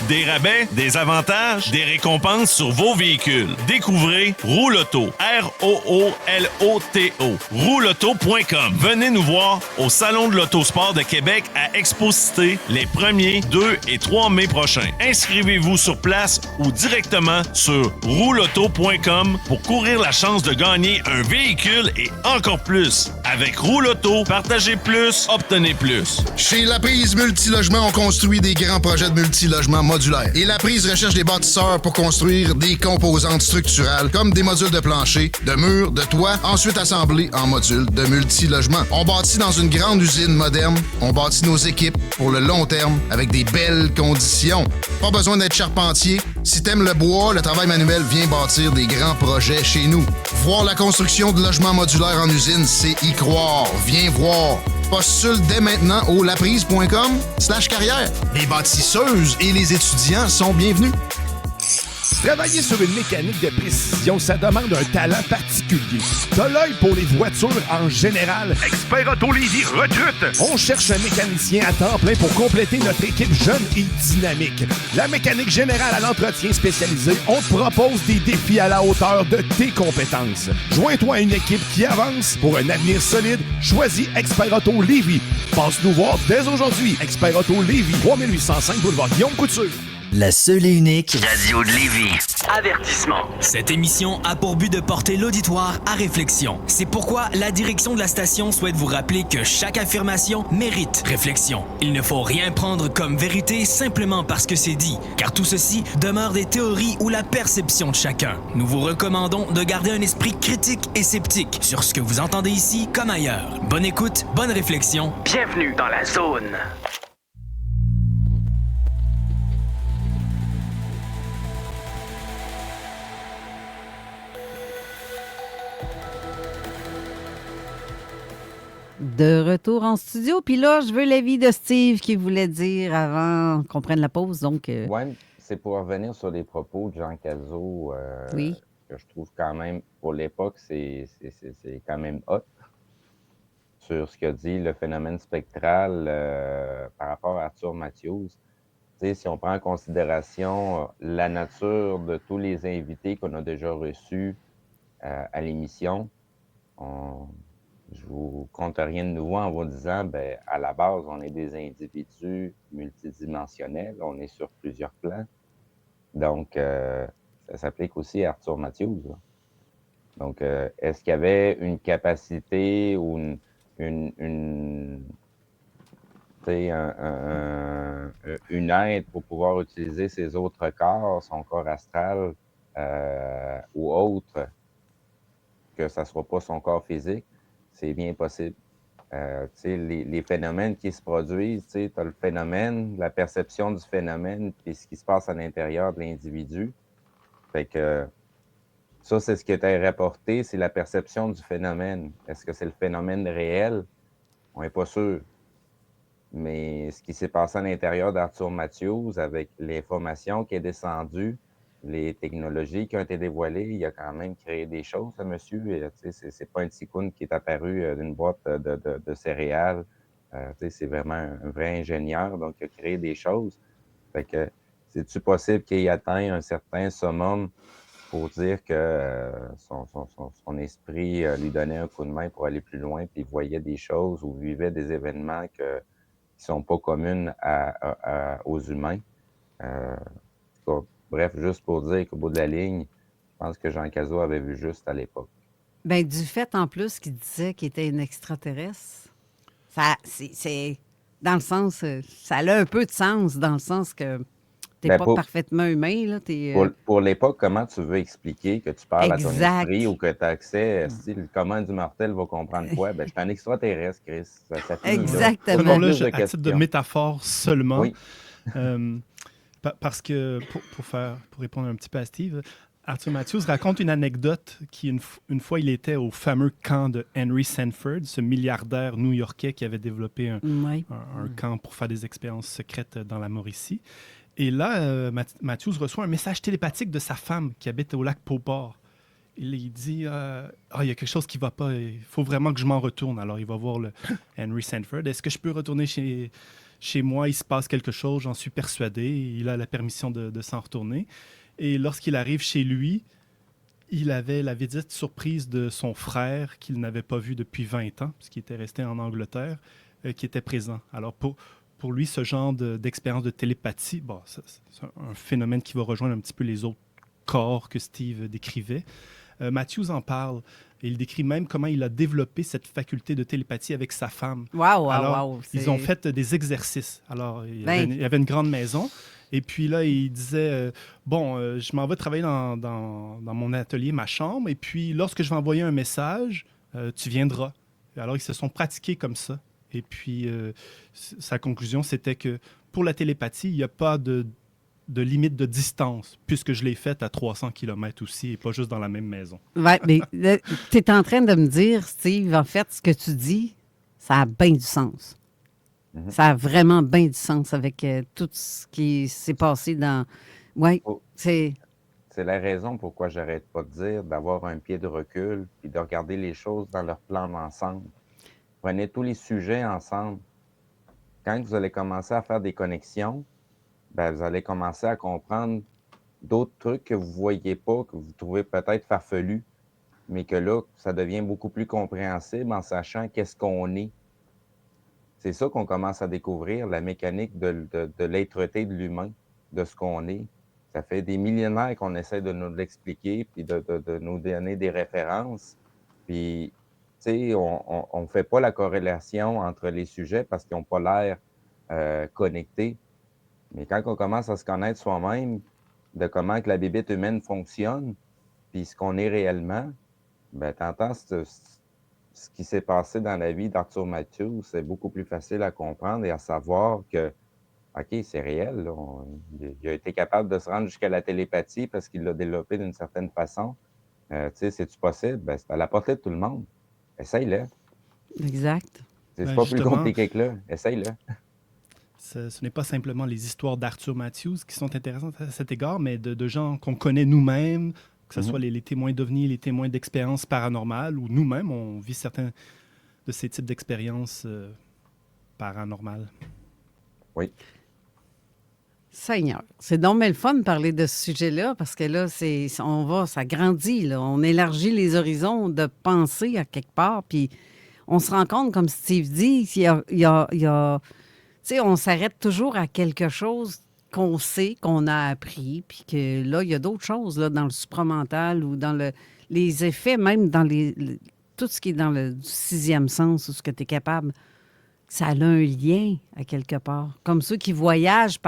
Des rabais, des avantages, des récompenses sur vos véhicules. Découvrez Rouloto. ROOLOTO. Rouloto.com. Venez nous voir au Salon de l'Autosport de Québec à Exposité les 1er, 2 et 3 mai prochains. Inscrivez-vous sur place ou directement sur rouloto.com pour courir la chance de gagner un véhicule et encore plus. Avec Rouloto, partagez plus, obtenez plus. Chez La Prise Multilogement, on construit des grands projets de multilogement modulaires. Et La Prise recherche des bâtisseurs pour construire des composantes structurales comme des modules de plancher, de murs, de toit, ensuite assemblés en modules de multilogement. On bâtit dans une grande usine moderne. On bâtit nos équipes pour le long terme avec des belles conditions. Pas besoin d'être charpentier. Si t'aimes le bois, le travail manuel, viens bâtir des grands projets chez nous. Voir la construction de logements modulaires en usine, c'est y croire. Viens voir. Postule dès maintenant au laprise.com/carrière. Les bâtisseuses et les étudiants sont bienvenus. Travailler sur une mécanique de précision, ça demande un talent particulier. T'as l'œil pour les voitures en général. Expert Auto Lévis recrute. On cherche un mécanicien à temps plein pour compléter notre équipe jeune et dynamique. La mécanique générale à l'entretien spécialisé, on te propose des défis à la hauteur de tes compétences. Joins-toi à une équipe qui avance pour un avenir solide. Choisis Expert Auto Lévis. Passe nous voir dès aujourd'hui. Expert Auto Lévis, 3805 boulevard Guillaume Couture. La seule et unique radio de Lévis. Avertissement. Cette émission a pour but de porter l'auditoire à réflexion. C'est pourquoi la direction de la station souhaite vous rappeler que chaque affirmation mérite réflexion. Il ne faut rien prendre comme vérité simplement parce que c'est dit, car tout ceci demeure des théories ou la perception de chacun. Nous vous recommandons de garder un esprit critique et sceptique sur ce que vous entendez ici comme ailleurs. Bonne écoute, bonne réflexion. Bienvenue dans la zone. De retour en studio. Puis là, je veux l'avis de Steve qui voulait dire avant qu'on prenne la pause. Donc, Oui, c'est pour revenir sur les propos de Jean Cazot. Oui. Que je trouve quand même, pour l'époque, c'est quand même hot sur ce qu'a dit le phénomène spectral par rapport à Arthur Matthews. Tu sais, si on prend en considération la nature de tous les invités qu'on a déjà reçus à l'émission, je vous compte rien de nouveau en vous disant, ben, à la base, on est des individus multidimensionnels, on est sur plusieurs plans. Donc, ça s'applique aussi à Arthur Matthews. Là. Donc, est-ce qu'il y avait une capacité ou une aide pour pouvoir utiliser ses autres corps, son corps astral ou autre, que ça ne soit pas son corps physique? C'est bien possible. Les phénomènes qui se produisent, tu as le phénomène, la perception du phénomène, puis ce qui se passe à l'intérieur de l'individu. Fait que ça, c'est ce qui était rapporté, c'est la perception du phénomène. Est-ce que c'est le phénomène réel? On n'est pas sûr. Mais ce qui s'est passé à l'intérieur d'Arthur Matthews, avec l'information qui est descendue, les technologies qui ont été dévoilées, il a quand même créé des choses, ce monsieur. C'est pas un ticoun qui est apparu d'une boîte de céréales. C'est vraiment un vrai ingénieur, donc il a créé des choses. Fait que c'est-tu possible qu'il ait atteint un certain summum pour dire que son esprit lui donnait un coup de main pour aller plus loin, puis il voyait des choses ou vivait des événements qui ne sont pas communs aux humains. Bref, juste pour dire qu'au bout de la ligne, je pense que Jean Cazot avait vu juste à l'époque. Bien, du fait, en plus, qu'il disait qu'il était une extraterrestre, c'est dans le sens... ça a un peu de sens, dans le sens que t'es pas parfaitement humain, là. Pour l'époque, comment tu veux expliquer que tu parles à ton Exact. esprit ou que tu as accès, si le commun du mortel va comprendre quoi? Ben, je suis un extraterrestre, Chris. Ça finit, exactement. Prenons là, à titre de métaphore seulement. Oui. Parce que, pour répondre un petit peu à Steve, Arthur Matthews raconte une anecdote qui, une fois, il était au fameux camp de Henry Sanford, ce milliardaire new-yorkais qui avait développé un camp pour faire des expériences secrètes dans la Mauricie. Et là, Matthews reçoit un message télépathique de sa femme qui habite au lac Beauport. Il dit il y a quelque chose qui ne va pas, il faut vraiment que je m'en retourne. Alors, il va voir le Henry Sanford. Est-ce que je peux retourner chez moi? Il se passe quelque chose, j'en suis persuadé. Il a la permission de s'en retourner. Et lorsqu'il arrive chez lui, il avait la visite surprise de son frère qu'il n'avait pas vu depuis 20 ans, puisqu'il était resté en Angleterre, qui était présent. Alors, pour lui, ce genre d'expérience de télépathie, c'est un phénomène qui va rejoindre un petit peu les autres corps que Steve décrivait. Matthews en parle. Et il décrit même comment il a développé cette faculté de télépathie avec sa femme. Wow, ils ont fait des exercices. Alors, il y avait une grande maison. Et puis là, il disait, je m'en vais travailler dans mon atelier, ma chambre. Et puis, lorsque je vais envoyer un message, tu viendras. Alors, ils se sont pratiqués comme ça. Et puis, sa conclusion, c'était que pour la télépathie, il n'y a pas de limite de distance, puisque je l'ai faite à 300 km aussi, et pas juste dans la même maison. Oui, mais tu es en train de me dire, Steve, en fait, ce que tu dis, ça a bien du sens. Mm-hmm. Ça a vraiment bien du sens avec tout ce qui s'est passé dans... Oui, c'est la raison pourquoi j'arrête pas de dire d'avoir un pied de recul, puis de regarder les choses dans leur plan d'ensemble. Prenez tous les sujets ensemble. Quand vous allez commencer à faire des connexions, vous allez commencer à comprendre d'autres trucs que vous ne voyez pas, que vous trouvez peut-être farfelus, mais que là, ça devient beaucoup plus compréhensible en sachant qu'est-ce qu'on est. C'est ça qu'on commence à découvrir, la mécanique de l'être-té de l'humain, de ce qu'on est. Ça fait des millénaires qu'on essaie de nous l'expliquer, puis de nous donner des références. Puis, tu sais, on ne fait pas la corrélation entre les sujets parce qu'ils n'ont pas l'air connectés. Mais quand on commence à se connaître soi-même, de comment que la bébête humaine fonctionne, puis ce qu'on est réellement, t'entends ce qui s'est passé dans la vie d'Arthur Matthews, c'est beaucoup plus facile à comprendre et à savoir que, OK, c'est réel. Là, il a été capable de se rendre jusqu'à la télépathie parce qu'il l'a développé d'une certaine façon. Tu sais, c'est-tu possible? C'est à la portée de tout le monde. Essaye-le. Exact. C'est pas plus compliqué que là. Essaye-le. Ce n'est pas simplement les histoires d'Arthur Matthews qui sont intéressantes à cet égard, mais de gens qu'on connaît nous-mêmes, que ce soit les témoins d'OVNI, les témoins d'expériences paranormales, ou nous-mêmes, on vit certains de ces types d'expériences paranormales. Oui. Seigneur, c'est donc mais le fun de parler de ce sujet-là, parce que là, ça grandit, là. On élargit les horizons de pensée à quelque part, puis on se rend compte, comme Steve dit, qu'il y a tu sais, on s'arrête toujours à quelque chose qu'on sait, qu'on a appris, puis que là, il y a d'autres choses là, dans le supramental ou dans les effets, même dans tout ce qui est dans le sixième sens, ou ce que tu es capable, ça a un lien à quelque part. Comme ceux qui voyagent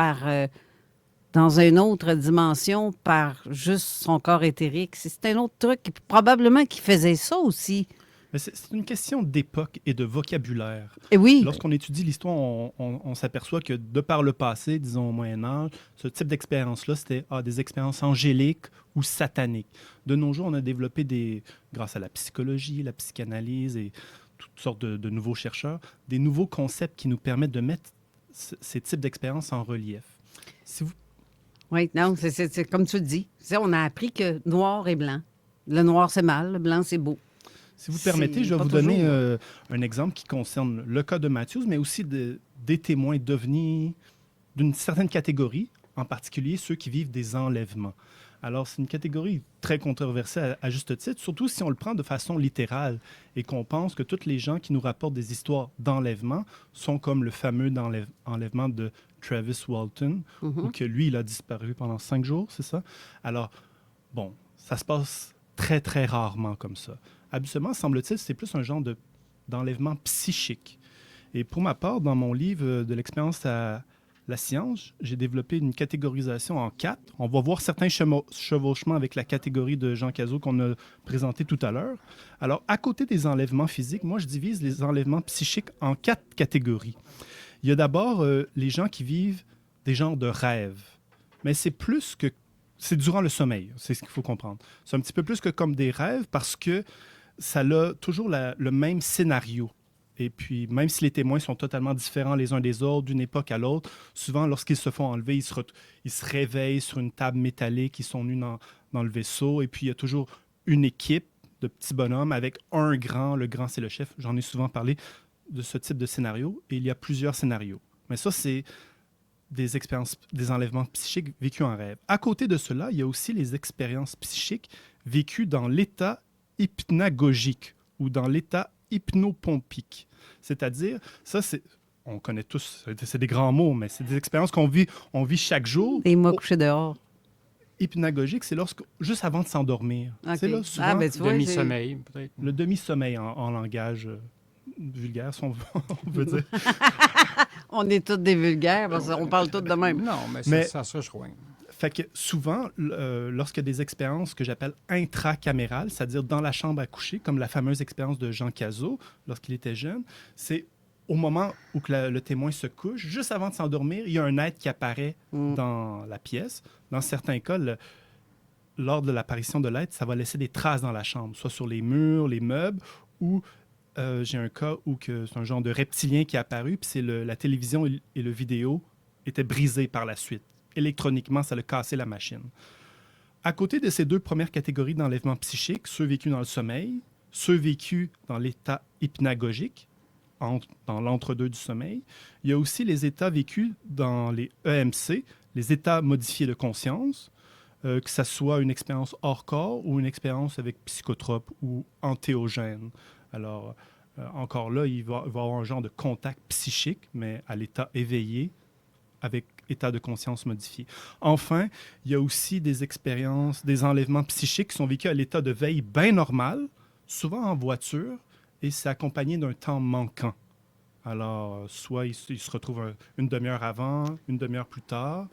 dans une autre dimension par juste son corps éthérique. C'est un autre truc, probablement qui faisait ça aussi. Mais c'est une question d'époque et de vocabulaire. Et oui. Lorsqu'on étudie l'histoire, on s'aperçoit que de par le passé, disons au Moyen-Âge, ce type d'expérience-là, c'était des expériences angéliques ou sataniques. De nos jours, on a développé, grâce à la psychologie, la psychanalyse et toutes sortes de nouveaux chercheurs, des nouveaux concepts qui nous permettent de mettre ces types d'expériences en relief. Oui, non, c'est comme tu le dis. On a appris que noir et blanc. Le noir, c'est mal, le blanc, c'est beau. Si vous permettez, je vais vous donner un exemple qui concerne le cas de Matthews, mais aussi des témoins d'OVNI d'une certaine catégorie, en particulier ceux qui vivent des enlèvements. Alors, c'est une catégorie très controversée à juste titre, surtout si on le prend de façon littérale et qu'on pense que tous les gens qui nous rapportent des histoires d'enlèvement sont comme le fameux enlèvement de Travis Walton, où que lui, il a disparu pendant 5 jours, c'est ça? Alors, bon, ça se passe très, très rarement comme ça. Habituellement, semble-t-il, c'est plus un genre d'enlèvement psychique. Et pour ma part, dans mon livre de l'expérience à la science, j'ai développé une catégorisation en 4. On va voir certains chevauchements avec la catégorie de Jean Cazot qu'on a présenté tout à l'heure. Alors, à côté des enlèvements physiques, moi, je divise les enlèvements psychiques en 4 catégories. Il y a d'abord les gens qui vivent des genres de rêves. Mais c'est plus que... C'est durant le sommeil, c'est ce qu'il faut comprendre. C'est un petit peu plus que comme des rêves parce que ça a toujours le même scénario. Et puis, même si les témoins sont totalement différents les uns des autres, d'une époque à l'autre, souvent, lorsqu'ils se font enlever, ils se réveillent sur une table métallique, ils sont nus dans le vaisseau. Et puis, il y a toujours une équipe de petits bonhommes avec un grand. Le grand, c'est le chef. J'en ai souvent parlé de ce type de scénario. Et il y a plusieurs scénarios. Mais ça, c'est des expériences, des enlèvements psychiques vécus en rêve. À côté de cela, il y a aussi les expériences psychiques vécues dans l'état hypnagogique ou dans l'état hypnopompique. C'est-à-dire, ça, on connaît tous, c'est des grands mots, mais c'est des expériences on vit chaque jour. Des mots couchés dehors. Hypnagogique, c'est juste avant de s'endormir. Okay. C'est là, souvent, demi-sommeil, peut-être. Le demi-sommeil en langage vulgaire, si on veut dire. On est tous des vulgaires, parce qu'on parle tous de même. Non, mais ça se rejoint. Fait que souvent, lorsqu'il y a des expériences que j'appelle intracamérales, c'est-à-dire dans la chambre à coucher, comme la fameuse expérience de Jean Cazot lorsqu'il était jeune, c'est au moment où le témoin se couche, juste avant de s'endormir, il y a un être qui apparaît dans la pièce. Dans certains cas, lors de l'apparition de l'être, ça va laisser des traces dans la chambre, soit sur les murs, les meubles, ou j'ai un cas où c'est un genre de reptilien qui est apparu, puis c'est la télévision et le vidéo étaient brisés par la suite. Électroniquement, ça a cassé la machine. À côté de ces 2 premières catégories d'enlèvement psychique, ceux vécus dans le sommeil, ceux vécus dans l'état hypnagogique, dans l'entre-deux du sommeil, il y a aussi les états vécus dans les EMC, les états modifiés de conscience, que ce soit une expérience hors corps ou une expérience avec psychotrope ou antéogène. Alors, encore là, il va y avoir un genre de contact psychique, mais à l'état éveillé, avec état de conscience modifié. Enfin, il y a aussi des expériences, des enlèvements psychiques qui sont vécus à l'état de veille bien normal, souvent en voiture, et c'est accompagné d'un temps manquant. Alors, soit il se retrouve une demi-heure avant, une demi-heure plus tard.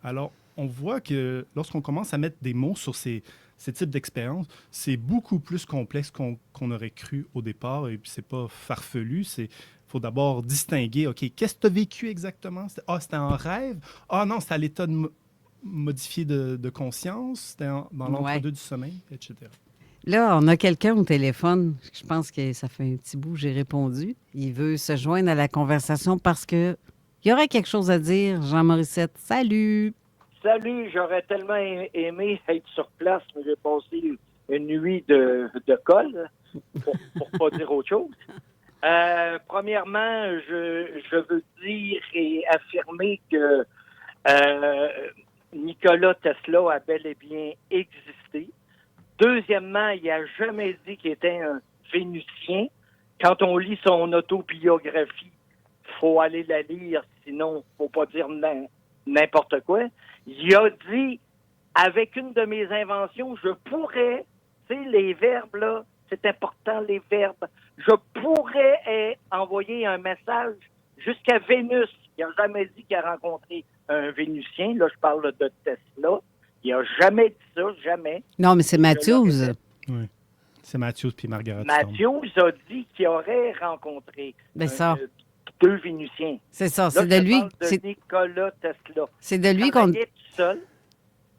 Alors, on voit que lorsqu'on commence à mettre des mots sur ces types d'expériences, c'est beaucoup plus complexe qu'on aurait cru au départ, et puis c'est pas farfelu, Il faut d'abord distinguer, OK, qu'est-ce que tu as vécu exactement? C'était en rêve? Ah non, c'était à l'état modifié de conscience? C'était dans l'entre-deux du sommeil, etc. Là, on a quelqu'un au téléphone. Je pense que ça fait un petit bout que j'ai répondu. Il veut se joindre à la conversation parce qu'il y aurait quelque chose à dire. Jean Morissette, salut! Salut, j'aurais tellement aimé être sur place, mais j'ai passé une nuit de colle, pour pas dire autre chose. Premièrement, je veux dire et affirmer que Nikola Tesla a bel et bien existé. Deuxièmement, il n'a jamais dit qu'il était un Vénusien. Quand on lit son autobiographie, il faut aller la lire, sinon il ne faut pas dire n'importe quoi. Il a dit, avec une de mes inventions, je pourrais, tu sais, les verbes, là, c'est important, les verbes, je pourrais envoyer un message jusqu'à Vénus. Il n'a jamais dit qu'il a rencontré un Vénusien. Là, je parle de Tesla. Il n'a jamais dit ça, jamais. Non, mais c'est Matthews. Oui, c'est Matthews puis Margaret Matthews a dit qu'il aurait rencontré deux Vénusiens. C'est ça, là, c'est de lui. C'est Nikola Tesla. C'est de lui qu'on... tout seul.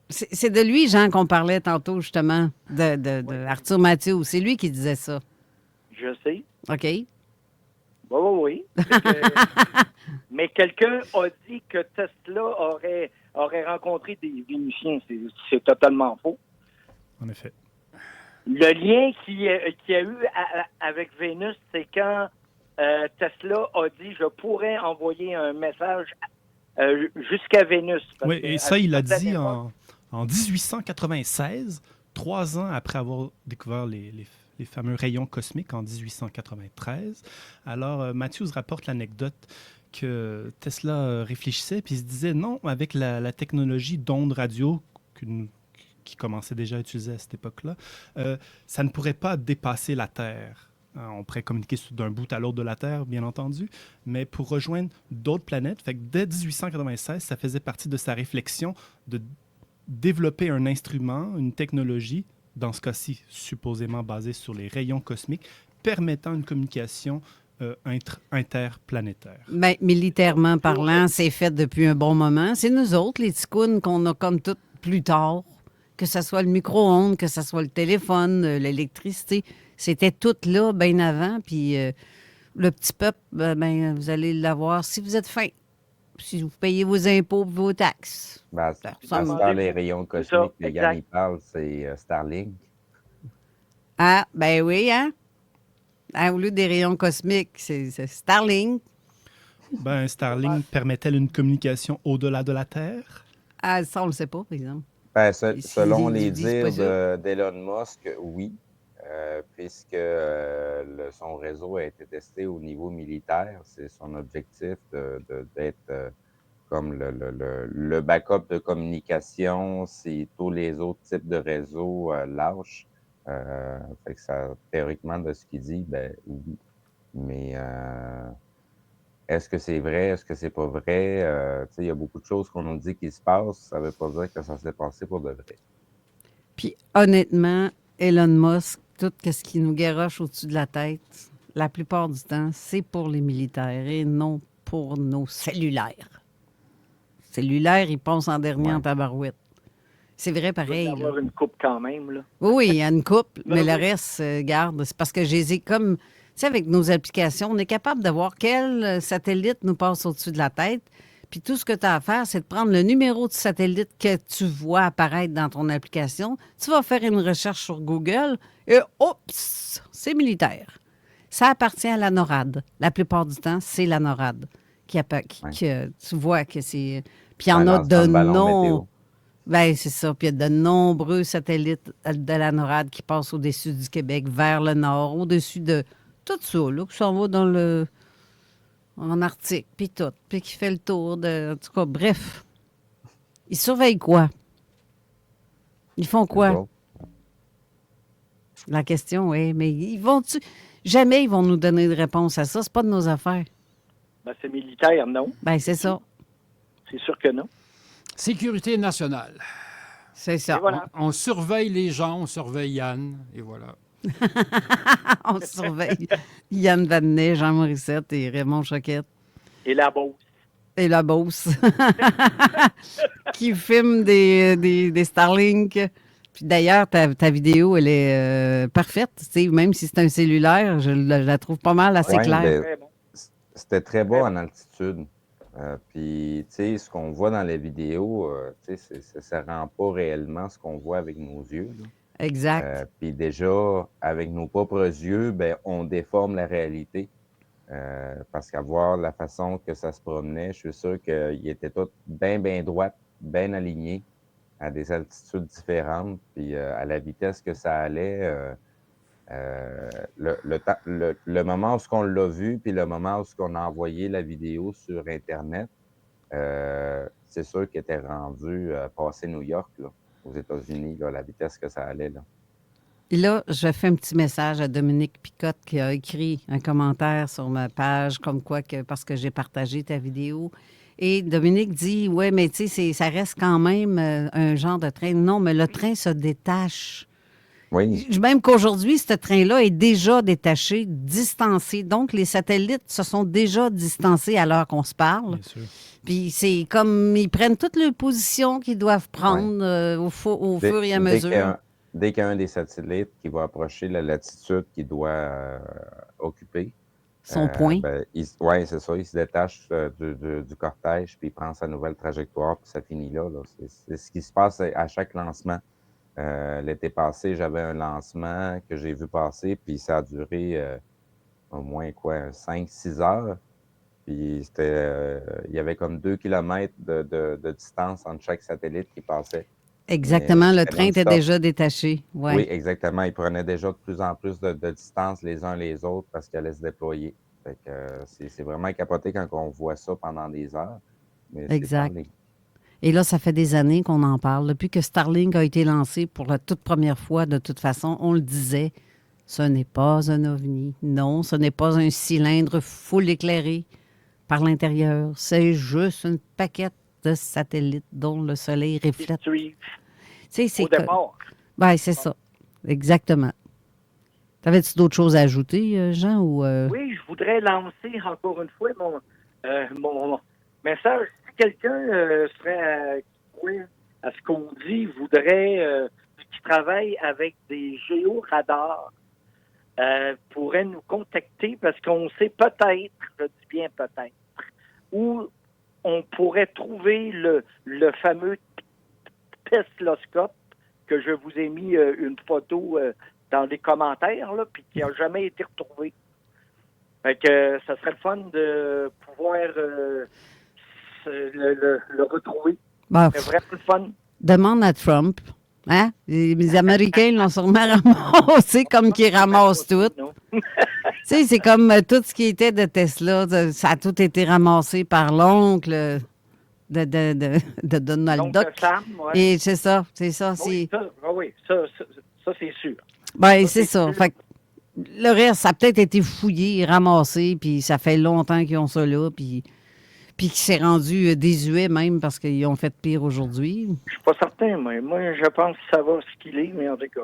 C'est de lui, Jean, qu'on parlait tantôt, justement, de Arthur Matthews. C'est lui qui disait ça. Je sais. OK. Oui. Mais quelqu'un a dit que Tesla aurait rencontré des Vénusiens. C'est totalement faux. En effet. Le lien qu'il y a eu avec Vénus, c'est quand Tesla a dit « Je pourrais envoyer un message jusqu'à Vénus ». Oui, et ça, il l'a dit en En 1896, 3 ans après avoir découvert les fameux rayons cosmiques en 1893, alors Matthews rapporte l'anecdote que Tesla réfléchissait puis il se disait non, avec la technologie d'ondes radio qui commençait déjà à utiliser à cette époque-là, ça ne pourrait pas dépasser la Terre. On pourrait communiquer d'un bout à l'autre de la Terre, bien entendu, mais pour rejoindre d'autres planètes, fait que dès 1896, ça faisait partie de sa réflexion de développer un instrument, une technologie, dans ce cas-ci supposément basée sur les rayons cosmiques, permettant une communication interplanétaire. Bien, militairement parlant, c'est fait depuis un bon moment. C'est nous autres, les ticounes, qu'on a comme tout plus tard, que ce soit le micro-ondes, que ce soit le téléphone, l'électricité. C'était tout là, bien avant. Puis le petit peuple, ben, vous allez l'avoir si vous êtes fin. Si vous payez vos impôts et vos taxes. Ben, dans les rayons cosmiques, les gars, ils parlent, c'est Starlink. Ah, ben oui, hein? Au lieu des rayons cosmiques, c'est Starlink. Ben, Starlink permet-elle une communication au-delà de la Terre? Ah, ça, on le sait pas, par exemple. Ben, selon les dires d'Elon Musk, oui. Puisque son réseau a été testé au niveau militaire. C'est son objectif d'être comme le backup de communication si tous les autres types de réseaux lâchent. Fait que ça, théoriquement, de ce qu'il dit, ben oui. Mais est-ce que c'est vrai? Est-ce que c'est pas vrai? Il y a beaucoup de choses qu'on nous dit qui se passent. Ça ne veut pas dire que ça s'est passé pour de vrai. Puis honnêtement, Elon Musk, tout ce qui nous garoche au-dessus de la tête, la plupart du temps, c'est pour les militaires et non pour nos cellulaires. Cellulaire, il pense en dernier en tabarouette. C'est vrai pareil. Il va y avoir une coupe quand même. Là. Oui, il y a une coupe, mais le reste, garde, c'est parce que je les ai comme... Tu sais, avec nos applications, on est capable de voir quel satellite nous passe au-dessus de la tête. Puis tout ce que tu as à faire, c'est de prendre le numéro de satellite que tu vois apparaître dans ton application. Tu vas faire une recherche sur Google et oups, c'est militaire. Ça appartient à la NORAD. La plupart du temps, c'est la NORAD tu vois que c'est... Puis il y en a de non... Bien, c'est ça. Puis il y a de nombreux satellites de la NORAD qui passent au-dessus du Québec, vers le nord, au-dessus de tout ça, là, qui s'en va dans le... en Arctique, puis tout, puis qui fait le tour de... En tout cas, bref. Ils surveillent quoi? Ils font quoi? La question est, mais jamais ils vont nous donner de réponse à ça. C'est pas de nos affaires. Ben, c'est militaire, non? Ben, c'est ça. C'est sûr que non. Sécurité nationale. C'est ça. Voilà. On surveille les gens, on surveille Yann, et voilà. On surveille Yann Vadnais, Jean Morissette et Raymond Choquette. Et la Beauce. Et la Beauce. Qui filme des Starlink. Puis d'ailleurs, ta vidéo, elle est parfaite. Même si c'est un cellulaire, je la trouve pas mal assez claire. C'était très bas en altitude. Puis, tu sais, ce qu'on voit dans les vidéos, ça ne rend pas réellement ce qu'on voit avec nos yeux. Là. Exact. Puis déjà, avec nos propres yeux, ben, on déforme la réalité. Parce qu'à voir la façon que ça se promenait, je suis sûr qu'il était tout bien droit, bien aligné, à des altitudes différentes. Puis à la vitesse que ça allait, le moment où on l'a vu, puis le moment où on a envoyé la vidéo sur Internet, c'est sûr qu'il était rendu passé New York, là, aux États-Unis, là, la vitesse que ça allait. Là. Et là, je fais un petit message à Dominique Picotte qui a écrit un commentaire sur ma page, comme quoi, parce que j'ai partagé ta vidéo. Et Dominique dit, ouais, mais tu sais, ça reste quand même un genre de train. Non, mais le train se détache. Oui. Même qu'aujourd'hui, ce train-là est déjà détaché, distancé. Donc, les satellites se sont déjà distancés à l'heure qu'on se parle. Bien sûr. Puis c'est comme, ils prennent toutes les positions qu'ils doivent prendre au fur et à mesure. Dès qu'il y a un des satellites qui va approcher la latitude qu'il doit occuper, son point. Oui, c'est ça. Il se détache du cortège, puis il prend sa nouvelle trajectoire, puis ça finit là. C'est ce qui se passe à chaque lancement. L'été passé, j'avais un lancement que j'ai vu passer, puis ça a duré au moins 5-6 heures. Puis il y avait comme 2 kilomètres de distance entre chaque satellite qui passait. Exactement, le train était déjà détaché. Ouais. Oui, exactement. Ils prenaient déjà de plus en plus de distance les uns les autres parce qu'ils allaient se déployer. Fait que, c'est vraiment capoté quand on voit ça pendant des heures. Mais exact. Et là, ça fait des années qu'on en parle. Depuis que Starlink a été lancé pour la toute première fois, de toute façon, on le disait, ce n'est pas un ovni. Non, ce n'est pas un cylindre full éclairé par l'intérieur. C'est juste une paquette de satellites dont le soleil reflète. C'est départ. Ben, c'est ça. Exactement. T'avais-tu d'autres choses à ajouter, Jean? Ou Oui, je voudrais lancer encore une fois mon message. Si quelqu'un serait à ce qu'on dit, voudrait, qui travaille avec des géoradars, pourrait nous contacter parce qu'on sait peut-être, je dis bien peut-être, où on pourrait trouver le fameux Tesloscope que je vous ai mis une photo dans les commentaires, là, puis qui n'a jamais été retrouvé. Fait que ça serait le fun de pouvoir le retrouver. C'est vraiment le fun. Demande à Trump. Hein? Les Américains l'ont sûrement ramassé comme qu'ils ramassent tout. Tu sais, c'est comme tout ce qui était de Tesla. Ça a tout été ramassé par l'oncle de Donald Duck. Sam, ouais. Et c'est ça. Oui, ça c'est sûr. Ben, c'est ça. Fait que le reste, ça a peut-être été fouillé, ramassé, puis ça fait longtemps qu'ils ont ça là, puis qui s'est rendu désuet même parce qu'ils ont fait pire aujourd'hui. Je suis pas certain, mais moi, je pense que ça va ce qu'il est, mais en tout cas...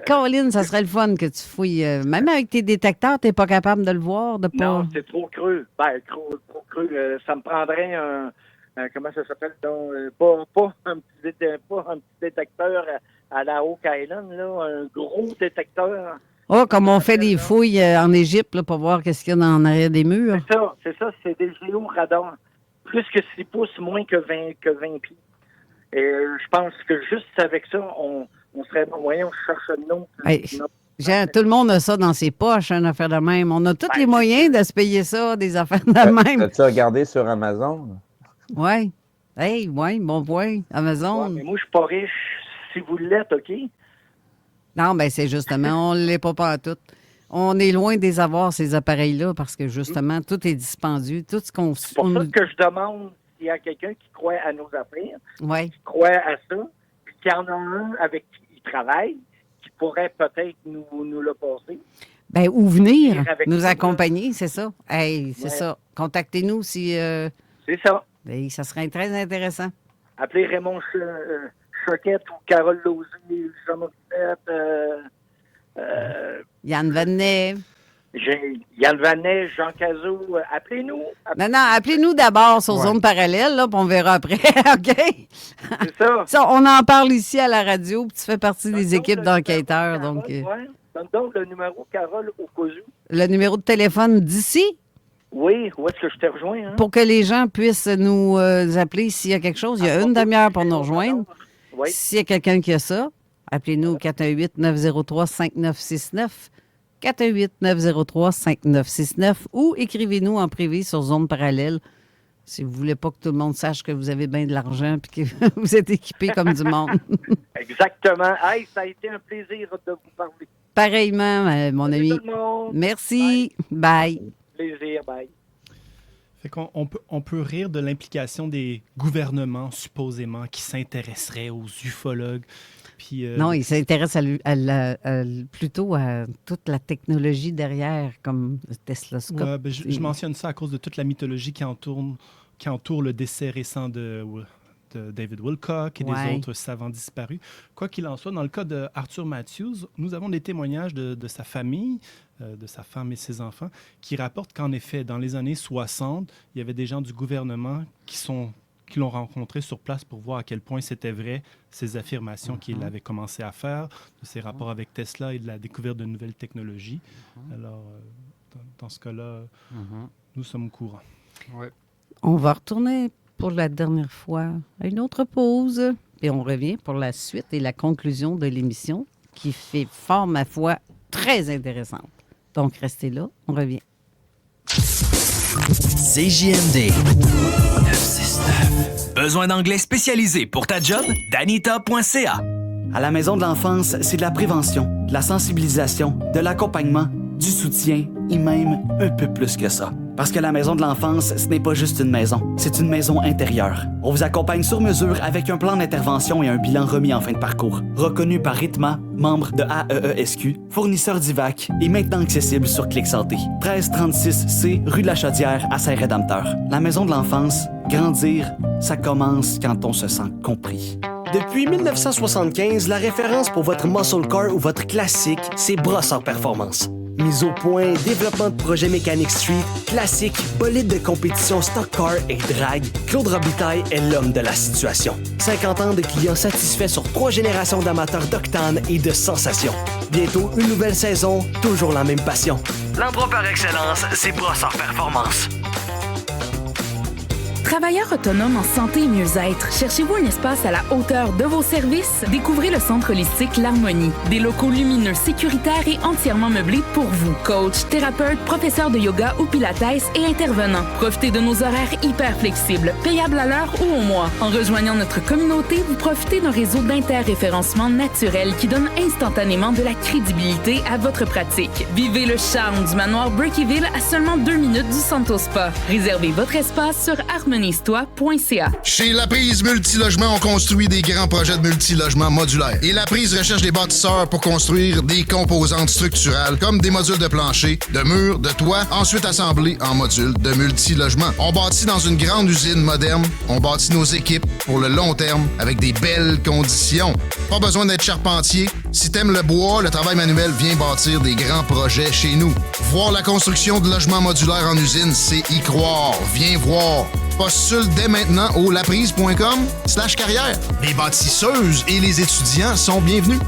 Colin, ça serait le fun que tu fouilles. Même avec tes détecteurs, tu n'es pas capable de le voir, de pas... Non, c'est trop creux. Ben, trop creux. Ça me prendrait un comment ça s'appelle? Donc, pas un petit détecteur à la Oak Island, là, un gros détecteur. Oh, comme on fait des fouilles en Égypte là, pour voir qu'est-ce qu'il y a en arrière des murs. C'est ça. C'est des géoradars. Plus que 6 pouces, moins que 20 pieds. Et je pense que juste avec ça, on serait bon moyen, on cherche le nom. Tout le monde a ça dans ses poches, une affaire de même. On a tous les moyens de se payer ça, des affaires de même. As-tu regardé sur Amazon? Oui. Oui, bon point. Amazon. Ouais, mais moi, je suis pas riche. Si vous l'êtes, OK? Non, bien, c'est justement, on ne l'est pas tout. On est loin de les avoir, ces appareils-là, parce que justement, tout est dispendieux. Tout ce qu'on... C'est pour ça que je demande s'il y a quelqu'un qui croit à nos affaires, qui croit à ça, puis qu'il y en a un avec qui il travaille, qui pourrait peut-être nous le passer. Bien, ou venir nous accompagner, c'est ça. C'est ça. Contactez-nous si... C'est ça. Bien, ça serait très intéressant. Appelez Raymond Choquette ou Carole Lausier, Jean Morissette, Yann Vanet. Yann Vanet, Jean Cazot, appelez-nous. Non, appelez-nous d'abord sur Zone Parallèle, là, puis on verra après, OK? C'est ça. On en parle ici à la radio, puis tu fais partie des équipes d'enquêteurs. Donc, donne donc le numéro, Carole, au cas où. Le numéro de téléphone d'ici? Oui, où est-ce que je te rejoins? Hein? Pour que les gens puissent nous appeler s'il y a quelque chose. Il y a une demi-heure pour nous rejoindre. Oui. S'il y a quelqu'un qui a ça, appelez-nous au 418-903-5969. 418-903-5969 ou écrivez-nous en privé sur Zone Parallèle si vous ne voulez pas que tout le monde sache que vous avez bien de l'argent et que vous êtes équipés comme du monde. Exactement. Hey, ça a été un plaisir de vous parler. Pareillement, mon ami. Tout le monde. Merci. Bye. Plaisir. Bye. Fait qu'on peut rire de l'implication des gouvernements, supposément, qui s'intéresseraient aux ufologues. Puis, non, ils s'intéressent plutôt à toute la technologie derrière, comme le Tesloscope. Ouais, ben, je mentionne ça à cause de toute la mythologie qui entoure le décès récent de David Wilcock et des autres savants disparus. Quoi qu'il en soit, dans le cas de Arthur Matthews, nous avons des témoignages de sa famille, de sa femme et ses enfants, qui rapportent qu'en effet, dans les années 60, il y avait des gens du gouvernement qui l'ont rencontré sur place pour voir à quel point c'était vrai, ces affirmations qu'il avait commencé à faire, de ses rapports avec Tesla et de la découverte de nouvelles technologies. Alors, dans ce cas-là, nous sommes au courant. Ouais. On va retourner pour la dernière fois à une autre pause et on revient pour la suite et la conclusion de l'émission qui fait fort, ma foi, très intéressante. Donc, restez là, on revient. CJMD 969 Besoin d'anglais spécialisé pour ta job? Danita.ca. À la Maison de l'enfance, c'est de la prévention, de la sensibilisation, de l'accompagnement, du soutien et même un peu plus que ça. Parce que la Maison de l'enfance, ce n'est pas juste une maison, c'est une maison intérieure. On vous accompagne sur mesure avec un plan d'intervention et un bilan remis en fin de parcours. Reconnu par Ritma, membre de AEESQ, fournisseur d'IVAC et maintenant accessible sur Clic Santé. 1336C, rue de la Chaudière, à Saint-Rédempteur. La Maison de l'enfance, grandir, ça commence quand on se sent compris. Depuis 1975, la référence pour votre muscle car ou votre classique, c'est Brossard Performance. Mise au point, développement de projet mécanique street, classique, bolide de compétition stock car et drag, Claude Robitaille est l'homme de la situation. 50 ans de clients satisfaits sur 3 générations d'amateurs d'octane et de sensations. Bientôt une nouvelle saison, toujours la même passion. L'endroit par excellence, c'est Brossard Performance. Travailleurs autonomes en santé et mieux-être, cherchez-vous un espace à la hauteur de vos services? Découvrez le centre holistique L'Harmonie. Des locaux lumineux, sécuritaires et entièrement meublés pour vous. Coach, thérapeute, professeur de yoga ou pilates et intervenants. Profitez de nos horaires hyper flexibles, payables à l'heure ou au mois. En rejoignant notre communauté, vous profitez d'un réseau d'interréférencement naturel qui donne instantanément de la crédibilité à votre pratique. Vivez le charme du manoir Breakyville à seulement 2 minutes du Santo Spa. Réservez votre espace sur harmoniestoi.ca. Chez La Prise Multilogement, on construit des grands projets de multilogement modulaires. Et La Prise recherche des bâtisseurs pour construire des composantes structurales comme des modules de plancher, de murs, de toit, ensuite assemblés en modules de multilogement. On bâtit dans une grande usine moderne. On bâtit nos équipes pour le long terme avec des belles conditions. Pas besoin d'être charpentier. Si t'aimes le bois, le travail manuel, viens bâtir des grands projets chez nous. Voir la construction de logements modulaires en usine, c'est y croire. Viens voir. Postule dès maintenant au laprise.com/carrière. Les bâtisseuses et les étudiants sont bienvenus.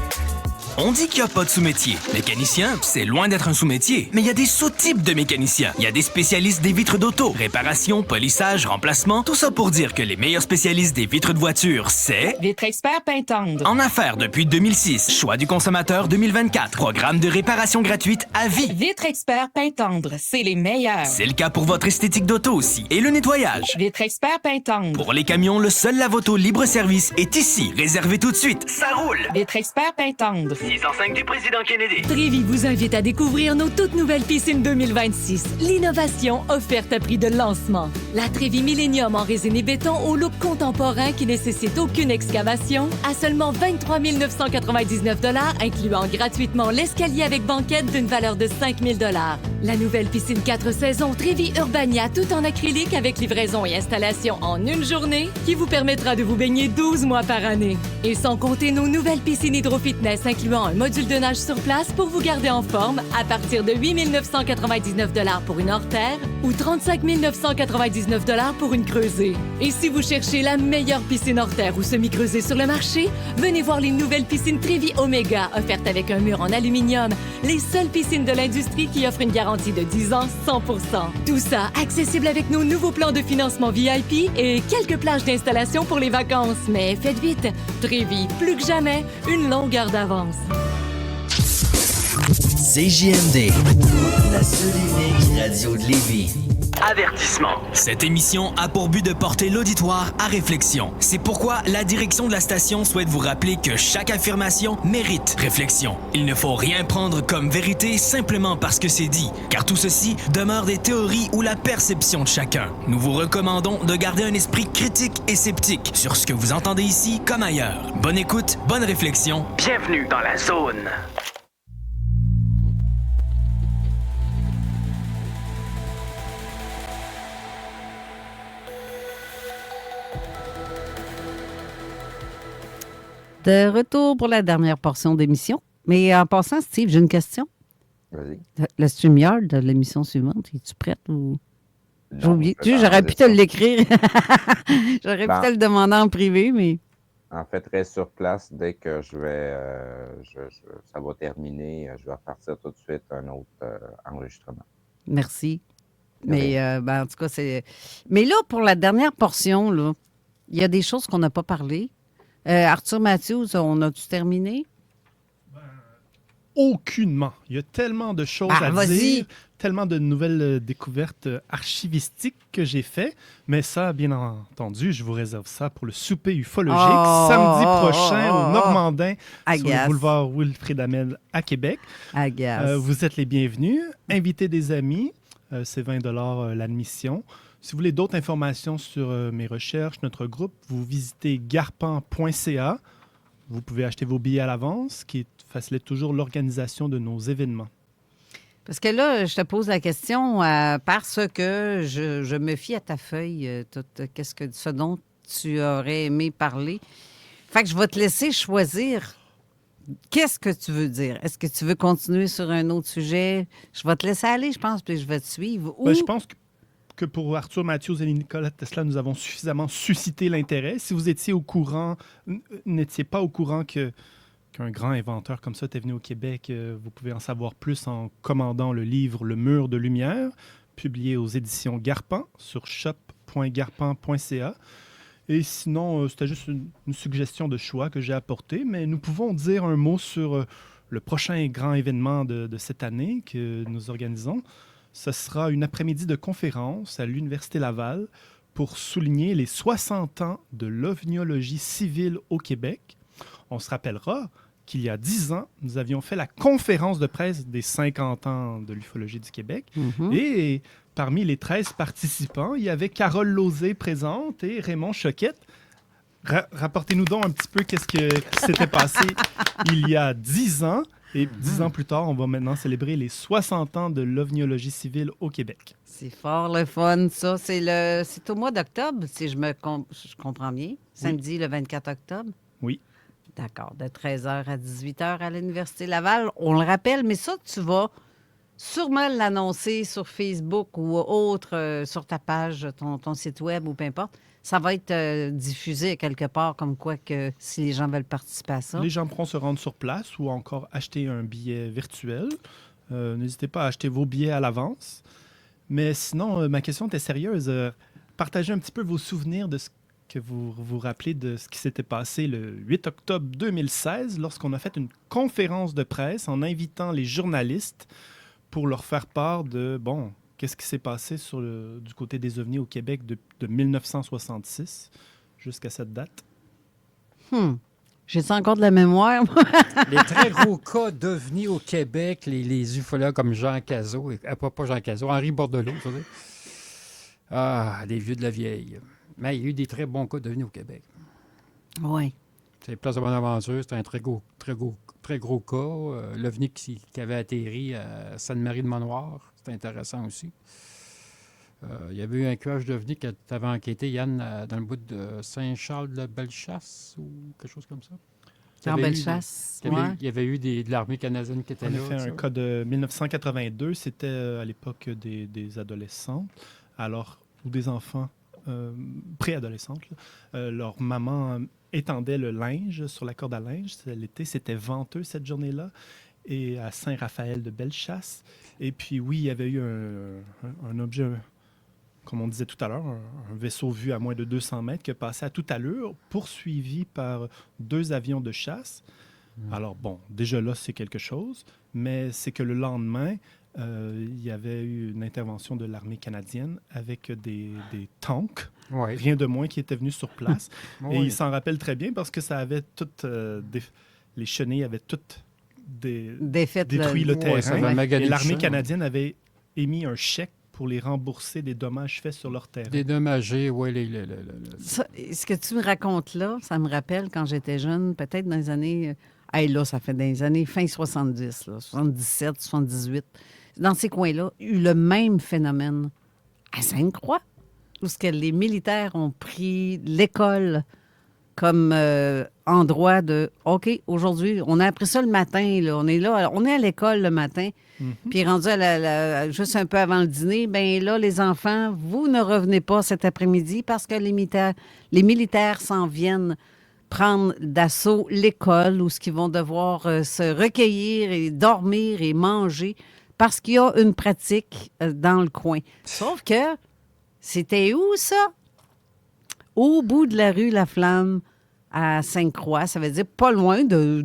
On dit qu'il n'y a pas de sous-métier. Mécanicien, c'est loin d'être un sous-métier. Mais il y a des sous-types de mécaniciens. Il y a des spécialistes des vitres d'auto, réparation, polissage, remplacement. Tout ça pour dire que les meilleurs spécialistes des vitres de voiture, c'est... Vitre Expert Pintendre. En affaires depuis 2006. Choix du consommateur 2024. Programme de réparation gratuite à vie. Vitre Expert Pintendre, c'est les meilleurs. C'est le cas pour votre esthétique d'auto aussi. Et le nettoyage. Vitre Expert Pintendre. Pour les camions, le seul lave-auto libre-service est ici. Réservez tout de suite. Ça roule. Vitre Expert Pintendre. 605 du président Kennedy. Trévi vous invite à découvrir nos toutes nouvelles piscines 2026. L'innovation offerte à prix de lancement. La Trévi Millennium en résine et béton au look contemporain qui nécessite aucune excavation à seulement 23 999 $, incluant gratuitement l'escalier avec banquette d'une valeur de 5 000 $. La nouvelle piscine 4 saisons Trévi Urbania tout en acrylique avec livraison et installation en une journée qui vous permettra de vous baigner 12 mois par année. Et sans compter nos nouvelles piscines hydro-fitness incluant un module de nage sur place pour vous garder en forme à partir de 8 999 $ pour une hors terre ou 35 999 $ pour une creusée. Et si vous cherchez la meilleure piscine hors terre ou semi-creusée sur le marché, venez voir les nouvelles piscines Trévi Omega offertes avec un mur en aluminium, les seules piscines de l'industrie qui offrent une garantie de 10 ans 100%. Tout ça accessible avec nos nouveaux plans de financement VIP et quelques plages d'installation pour les vacances. Mais faites vite, Trévi, plus que jamais, une longueur d'avance. CJMD, la seule et unique radio de Lévis. Avertissement. Cette émission a pour but de porter l'auditoire à réflexion. C'est pourquoi la direction de la station souhaite vous rappeler que chaque affirmation mérite réflexion. Il ne faut rien prendre comme vérité simplement parce que c'est dit, car tout ceci demeure des théories ou la perception de chacun. Nous vous recommandons de garder un esprit critique et sceptique sur ce que vous entendez ici comme ailleurs. Bonne écoute, bonne réflexion. Bienvenue dans la zone. De retour pour la dernière portion d'émission. Mais en passant, Steve, j'ai une question. Vas-y. Le StreamYard de l'émission suivante, es-tu prête ou... J'ai Non, oublié. je peux J'aurais pu te ça. l'écrire. J'aurais pu te le demander en privé, mais... En fait, reste sur place dès que je vais, ça va terminer. Je vais repartir tout de suite un autre enregistrement. Merci. Mais en tout cas, c'est... Mais là, pour la dernière portion, là, il y a des choses qu'on n'a pas parlé. Arthur Matthews, on a-tu terminé? aucunement. Il y a tellement de choses à dire, tellement de nouvelles découvertes archivistiques que j'ai fait. Mais ça, bien entendu, je vous réserve ça pour le souper ufologique samedi prochain au Normandin sur le boulevard Wilfrid Hamel à Québec. Vous êtes les bienvenus. Invitez des amis. C'est 20 $ l'admission. Si vous voulez d'autres informations sur mes recherches, notre groupe, vous visitez garpan.ca. Vous pouvez acheter vos billets à l'avance, qui facilite toujours l'organisation de nos événements. Parce que là, je te pose la question parce que je me fie à ta feuille, ce dont tu aurais aimé parler. Fait que je vais te laisser choisir. Qu'est-ce que tu veux dire? Est-ce que tu veux continuer sur un autre sujet? Je vais te laisser aller, je pense, puis je vais te suivre. Ben, je pense que pour Arthur Matthews et Nikola Tesla, nous avons suffisamment suscité l'intérêt. Si vous étiez n'étiez pas au courant qu'un grand inventeur comme ça était venu au Québec, vous pouvez en savoir plus en commandant le livre « Le mur de lumière », publié aux éditions Garpan sur shop.garpan.ca. Et sinon, c'était juste une suggestion de choix que j'ai apportée, mais nous pouvons dire un mot sur le prochain grand événement de cette année que nous organisons. Ce sera une après-midi de conférence à l'Université Laval pour souligner les 60 ans de l'ovniologie civile au Québec. On se rappellera qu'il y a 10 ans, nous avions fait la conférence de presse des 50 ans de l'ufologie du Québec. Mm-hmm. Et parmi les 13 participants, il y avait Carole Lauzé présente et Raymond Choquette. Rapportez-nous donc un petit peu qu'est-ce qui s'était passé il y a 10 ans. Et 10 ans plus tard, on va maintenant célébrer les 60 ans de l'ovniologie civile au Québec. C'est fort le fun, ça. C'est au mois d'octobre, si je comprends bien. Samedi, le 24 octobre? Oui. D'accord. De 13h à 18h à l'Université Laval. On le rappelle, mais ça, tu vas sûrement l'annoncer sur Facebook ou autre, sur ta page, ton site web ou peu importe. Ça va être diffusé quelque part, comme quoi que si les gens veulent participer à ça. Les gens pourront se rendre sur place ou encore acheter un billet virtuel. N'hésitez pas à acheter vos billets à l'avance. Mais sinon, ma question était sérieuse. Partagez un petit peu vos souvenirs de ce que vous vous rappelez de ce qui s'était passé le 8 octobre 2016 lorsqu'on a fait une conférence de presse en invitant les journalistes pour leur faire part de, qu'est-ce qui s'est passé du côté des ovnis au Québec de 1966 jusqu'à cette date? J'ai-tu encore de la mémoire? Les très gros cas d'ovnis au Québec, les ufologues comme Jean Cazot, pas Jean Cazot, Henri Bordelot, vous savez. Ah, les vieux de la vieille. Mais il y a eu des très bons cas d'ovnis au Québec. Oui. C'est Place de Bonaventure, c'était un très gros cas. L'ovni qui avait atterri à Sainte-Marie-de-Mont-Noir, c'était intéressant aussi. Il y avait eu un crash d'ovni que tu avais enquêté, Yann, dans le bout de Saint-Charles-de-Bellechasse ou quelque chose comme ça. En Bellechasse, oui. Il y avait eu de l'armée canadienne qui était là. On a fait un cas de 1982. C'était à l'époque des adolescents, ou des enfants préadolescentes. Leur maman étendait le linge sur la corde à linge. L'été, c'était venteux cette journée-là. Et à Saint-Raphaël de Bellechasse. Et puis, oui, il y avait eu un objet, comme on disait tout à l'heure, un vaisseau vu à moins de 200 mètres qui passait à toute allure, poursuivi par 2 avions de chasse. Alors, déjà là, c'est quelque chose. Mais c'est que le lendemain, il y avait eu une intervention de l'armée canadienne avec des tanks, rien de moins, qui étaient venus sur place. Et ils s'en rappellent très bien parce que ça avait toutes... les chenilles avaient toutes détruit le terrain. Et l'armée canadienne avait émis un chèque pour les rembourser des dommages faits sur leur terrain. Dédommager, oui. Ce que tu me racontes là, ça me rappelle quand j'étais jeune, peut-être dans les années... ça fait des années fin 70, 77, 78. Dans ces coins-là, il y a eu le même phénomène à Sainte-Croix, où les militaires ont pris l'école comme endroit de « OK, aujourd'hui, on a appris ça le matin, là, on est à l'école le matin, puis rendu juste un peu avant le dîner, là, les enfants, vous ne revenez pas cet après-midi parce que les militaires s'en viennent prendre d'assaut l'école où ils vont devoir se recueillir et dormir et manger parce qu'il y a une pratique dans le coin. » Sauf que, c'était où ça? Au bout de la rue La Flamme, à Sainte-Croix. Ça veut dire pas loin de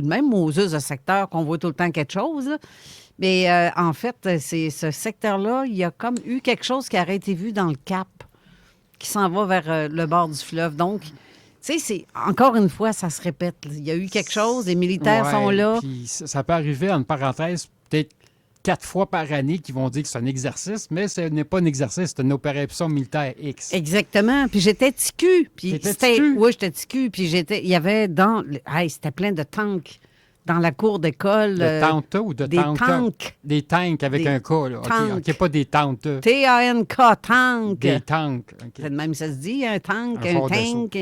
même Moses, ce secteur qu'on voit tout le temps quelque chose. Là. Mais en fait, c'est ce secteur-là, il y a comme eu quelque chose qui aurait été vu dans le Cap, qui s'en va vers le bord du fleuve. Donc, tu sais, encore une fois, ça se répète. Il y a eu quelque chose, les militaires sont là. Puis ça peut arriver, en parenthèse, peut-être 4 fois par année qu'ils vont dire que c'est un exercice, mais ce n'est pas un exercice, c'est une opération militaire X. Exactement. Puis j'étais TQ. T'étais TQ? Oui, j'étais TQ. Puis il y avait c'était plein de tanks dans la cour d'école. De tente ou de des tanks? Des tanks avec un K, là. Tanks. OK, pas des tentes. T-A-N-K, tank. Des tanks. Okay. C'est de même ça se dit, un tank, un tank.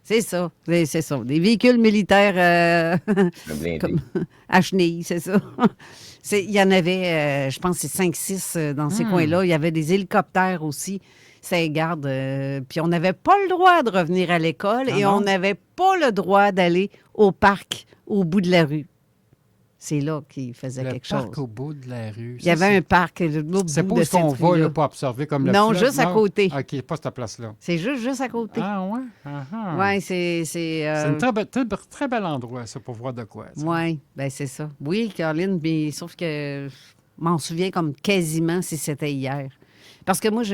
C'est ça. C'est ça. Des véhicules militaires à chenilles, c'est ça. Il y en avait, je pense, c'est 5-6 dans ces coins-là. Il y avait des hélicoptères aussi. Ça garde. Puis on n'avait pas le droit de revenir à l'école et on n'avait pas le droit d'aller au parc au bout de la rue. C'est là qu'il faisait quelque chose. Le parc au bout de la rue. Il y avait un parc au bout c'est de pas où cette qu'on va rue-là. là, pour observer comme le Non, fleuve, juste à côté. OK, pas cette place-là. C'est juste à côté. Ah ouais? Oui, c'est... C'est un très bel endroit, ça, pour voir de quoi. Oui, bien c'est ça. Oui, Caroline, mais sauf que je m'en souviens comme quasiment si c'était hier. Parce que moi,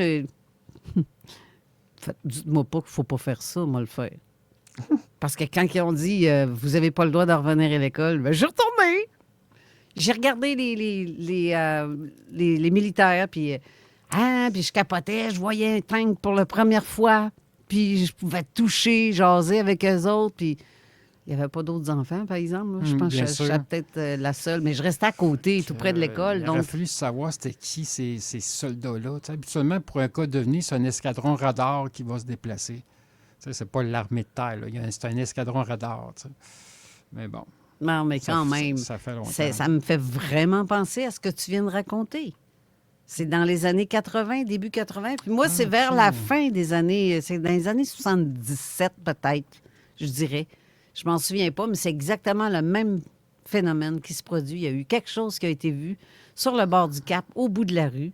dites-moi pas qu'il faut pas faire ça, moi le faire. Parce que quand ils ont dit vous n'avez pas le droit de revenir à l'école, bien, je suis retournée. J'ai regardé les militaires, puis je capotais, je voyais un tank pour la première fois, puis je pouvais toucher, jaser avec eux autres, puis il n'y avait pas d'autres enfants, par exemple. Là. Je pense que j'étais peut-être la seule, mais je restais à côté, tout près de l'école. Il aurait fallu savoir c'était qui ces soldats-là. T'sais, habituellement, pour un cas d'OVNI, c'est un escadron radar qui va se déplacer. C'est pas l'armée de terre. C'est un escadron radar. T'sais. Mais bon. Non, mais quand même, ça fait longtemps. Ça me fait vraiment penser à ce que tu viens de raconter. C'est dans les années 80, début 80. Puis moi, c'est vers la fin des années... C'est dans les années 77, peut-être, je dirais. Je m'en souviens pas, mais c'est exactement le même phénomène qui se produit. Il y a eu quelque chose qui a été vu sur le bord du Cap, au bout de la rue.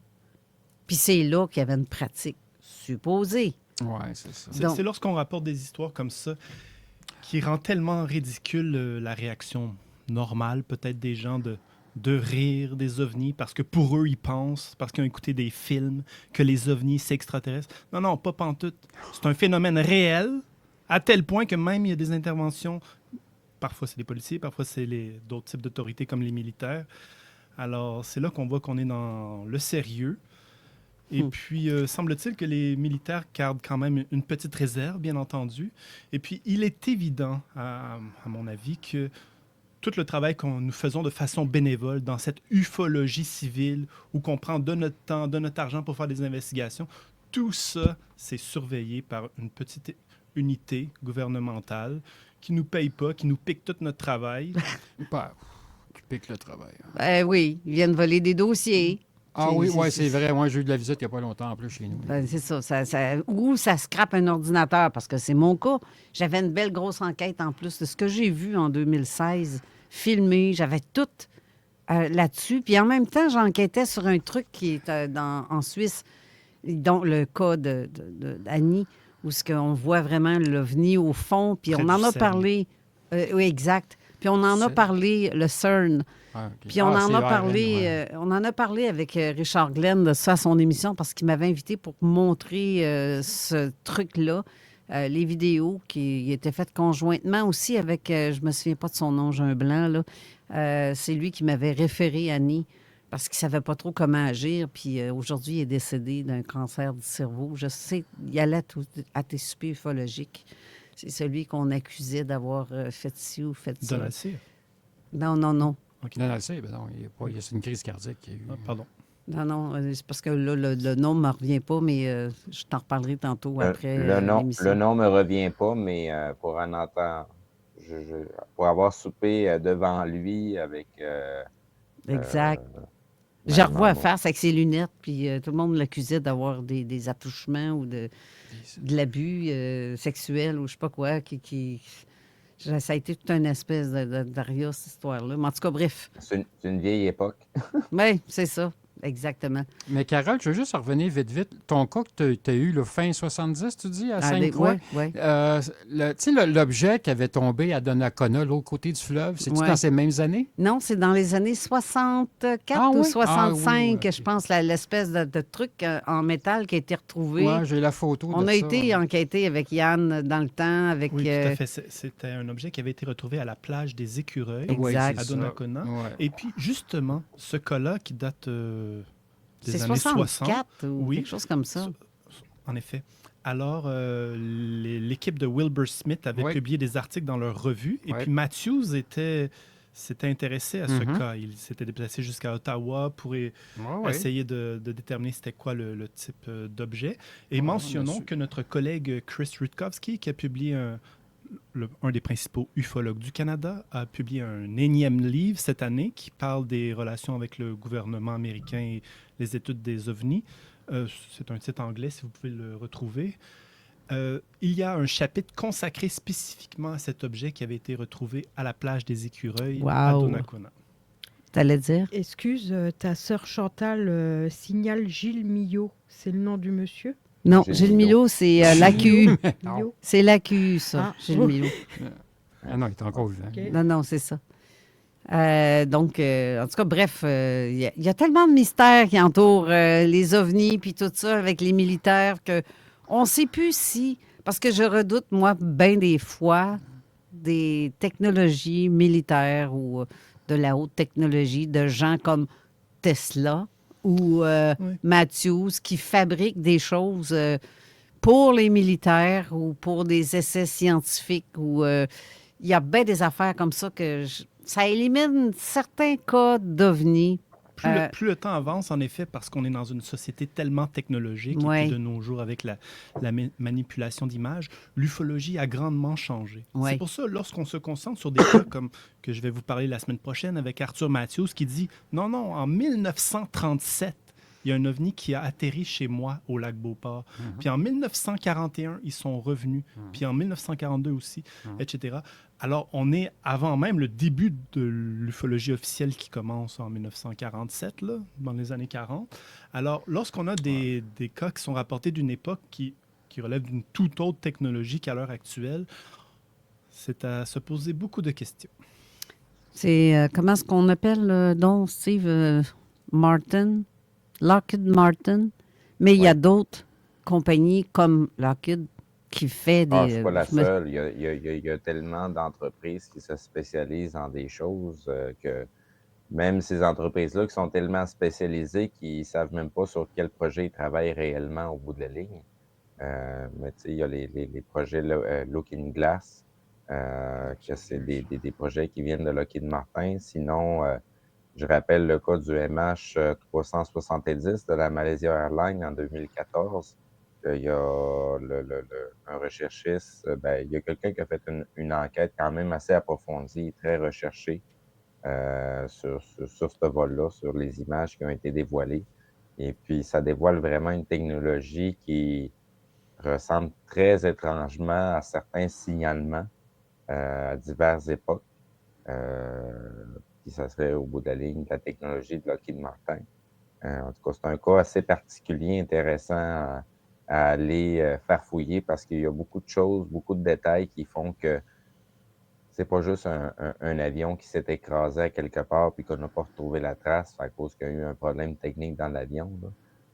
Puis c'est là qu'il y avait une pratique supposée. Oui, c'est ça. C'est lorsqu'on rapporte des histoires comme ça qui rend tellement ridicule la réaction normale, peut-être des gens, de rire des ovnis, parce que pour eux, ils pensent, parce qu'ils ont écouté des films, que les ovnis, c'est extraterrestre. Non, pas pantoute. C'est un phénomène réel, à tel point que même il y a des interventions, parfois c'est les policiers, parfois c'est d'autres types d'autorités comme les militaires. Alors, c'est là qu'on voit qu'on est dans le sérieux. Et puis, semble-t-il que les militaires gardent quand même une petite réserve, bien entendu. Et puis, il est évident, à mon avis, que tout le travail que nous faisons de façon bénévole dans cette ufologie civile, où qu'on prend de notre temps, de notre argent pour faire des investigations, tout ça, c'est surveillé par une petite unité gouvernementale qui ne nous paye pas, qui nous pique tout notre travail. Qui pique le travail. Ben oui, ils viennent voler des dossiers. Ah oui, c'est vrai. Moi, j'ai eu de la visite il n'y a pas longtemps en plus chez nous. Ben, c'est ça. Ou ça scrape un ordinateur, parce que c'est mon cas. J'avais une belle grosse enquête en plus de ce que j'ai vu en 2016, filmé. J'avais tout là-dessus. Puis en même temps, j'enquêtais sur un truc qui est en Suisse, dont le cas d'Annie, où on voit vraiment l'OVNI au fond. Puis on en a parlé. Oui, exact. Puis on en a parlé, le CERN. Ah, okay. Puis on en a parlé avec Richard Glenn de ça à son émission parce qu'il m'avait invité pour montrer ce truc-là, les vidéos qui étaient faites conjointement aussi avec, je me souviens pas de son nom, j'ai un blanc, là. C'est lui qui m'avait référé Annie parce qu'il savait pas trop comment agir. Puis aujourd'hui, il est décédé d'un cancer du cerveau. Je sais, il allait à tes soupers ufologiques. C'est celui qu'on accusait d'avoir fait ci ou fait ça. Donald-Cyr? Non. Okay. Donald-Cyr, ben non, c'est une crise cardiaque qu'il y a eu. Ah, pardon. Non, c'est parce que là, le nom ne me revient pas, mais je t'en reparlerai tantôt après l'émission. Le nom ne me revient pas, mais pour avoir soupé devant lui avec... exact. Je revois à face avec ses lunettes, puis tout le monde l'accusait d'avoir des attouchements ou de l'abus sexuel ou je sais pas quoi. Ça a été toute une espèce d'aria, cette histoire-là. Mais en tout cas, bref. C'est une vieille époque. Oui, c'est ça. Exactement. Mais Carole, je veux juste revenir vite. Ton cas que tu as eu, le fin 70, tu dis, à Sainte-Croix. Oui. Tu sais, l'objet qui avait tombé à Donnacona, l'autre côté du fleuve, c'est-tu dans ces mêmes années? Non, c'est dans les années 64 ou 65, je pense, l'espèce de truc en métal qui a été retrouvé. Oui, j'ai la photo On a été enquêter avec Yann dans le temps. Oui, tout à fait. C'était un objet qui avait été retrouvé à la plage des Écureuils, à Donnacona. Ouais. Et puis, justement, ce cas-là qui date des années 64 60. Ou quelque chose comme ça. En effet. Alors, l'équipe de Wilbur Smith avait publié des articles dans leur revue. Et puis, Matthews s'était intéressé à ce cas. Il s'était déplacé jusqu'à Ottawa pour essayer de déterminer c'était quoi le type d'objet. Et mentionnons que notre collègue Chris Rutkowski, qui a publié un des principaux ufologues du Canada, a publié un énième livre cette année qui parle des relations avec le gouvernement américain et les études des ovnis. C'est un titre anglais, si vous pouvez le retrouver. Il y a un chapitre consacré spécifiquement à cet objet qui avait été retrouvé à la plage des Écureuils à Donnacona. T'allais dire? Excuse, ta sœur Chantal signale Gilles Millot. C'est le nom du monsieur? Non, Gilles Millot, c'est l'AQ. C'est l'AQ, ça, Gilles Millot. Ah non, il est encore vivant. Okay. Non, c'est ça. Donc, en tout cas, bref, il y a tellement de mystères qui entourent les ovnis puis tout ça avec les militaires qu'on ne sait plus si... Parce que je redoute, moi, bien des fois, des technologies militaires ou de la haute technologie de gens comme Tesla ou Matthews qui fabriquent des choses pour les militaires ou pour des essais scientifiques. Il y a bien des affaires comme ça que... Ça élimine certains cas d'ovnis. Plus le temps avance, en effet, parce qu'on est dans une société tellement technologique et puis de nos jours, avec la manipulation d'images, l'ufologie a grandement changé. C'est pour ça, lorsqu'on se concentre sur des cas comme que je vais vous parler la semaine prochaine avec Arthur Matthews, qui dit « Non, en 1937, il y a un ovni qui a atterri chez moi au lac Beauport. Puis en 1941, ils sont revenus. Puis en 1942 aussi, etc. » Alors, on est avant même le début de l'ufologie officielle qui commence en 1947, là, dans les années 40. Alors, lorsqu'on a des cas qui sont rapportés d'une époque qui relève d'une toute autre technologie qu'à l'heure actuelle, c'est à se poser beaucoup de questions. C'est, comment est-ce qu'on appelle, donc, Steve Martin? Lockheed Martin, mais il y a d'autres compagnies comme Lockheed qui fait des... je ne suis pas la seule. Il y a tellement d'entreprises qui se spécialisent dans des choses que même ces entreprises-là qui sont tellement spécialisées qu'ils ne savent même pas sur quel projet ils travaillent réellement au bout de la ligne. Mais tu sais, il y a les projets Looking Glass, que c'est des projets qui viennent de Lockheed Martin. Sinon... je rappelle le cas du MH370 de la Malaysia Airlines en 2014. Il y a un recherchiste, il y a quelqu'un qui a fait une enquête quand même assez approfondie, très recherchée sur ce vol-là, sur les images qui ont été dévoilées. Et puis, ça dévoile vraiment une technologie qui ressemble très étrangement à certains signalements à diverses époques. Ça serait au bout de la ligne de la technologie de Lockheed Martin. En tout cas, c'est un cas assez particulier, intéressant à aller faire fouiller parce qu'il y a beaucoup de choses, beaucoup de détails qui font que c'est pas juste un avion qui s'est écrasé à quelque part puis qu'on n'a pas retrouvé la trace à cause qu'il y a eu un problème technique dans l'avion.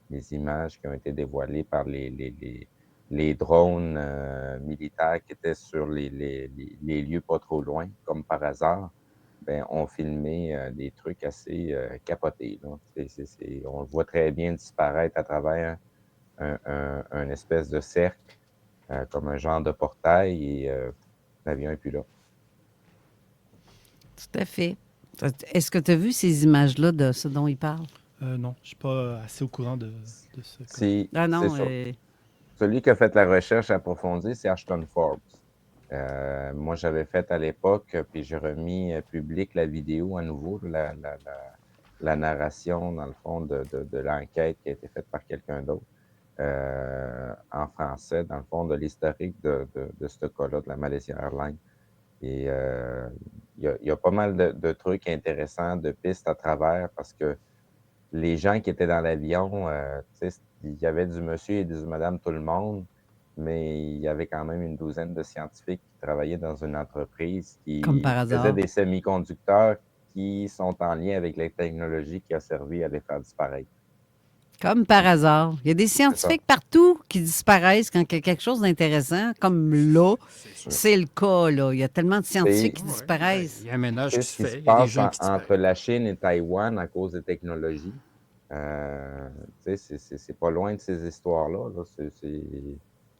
Les images qui ont été dévoilées par les drones militaires qui étaient sur les lieux pas trop loin, comme par hasard, ont filmé des trucs assez capotés. Là. On le voit très bien disparaître à travers un espèce de cercle, comme un genre de portail, et l'avion n'est plus là. Tout à fait. Est-ce que tu as vu ces images-là de ce dont il parle? Non, je ne suis pas assez au courant de ce cas. Ah non, Celui qui a fait la recherche approfondie, c'est Ashton Forbes. Moi, j'avais fait à l'époque, puis j'ai remis public la vidéo à nouveau, la narration, dans le fond, de l'enquête qui a été faite par quelqu'un d'autre, en français, dans le fond, de l'historique de ce cas-là, de la Malaysia Airlines. Et il y a pas mal de trucs intéressants, de pistes à travers, parce que les gens qui étaient dans l'avion, il y avait du monsieur et du madame tout le monde, mais il y avait quand même une douzaine de scientifiques qui travaillaient dans une entreprise qui Comme par hasard. faisait des semi-conducteurs qui sont en lien avec la technologie qui a servi à les faire disparaître. Comme par hasard. Il y a des scientifiques partout qui disparaissent quand il y a quelque chose d'intéressant, comme là. C'est le cas, là. Il y a tellement de scientifiques qui disparaissent. Il y a un ménage qui se Ce qui fait. se Il y a des passe gens qui disparaissent. entre la Chine et Taïwan à cause des technologies, c'est pas loin de ces histoires-là. Là.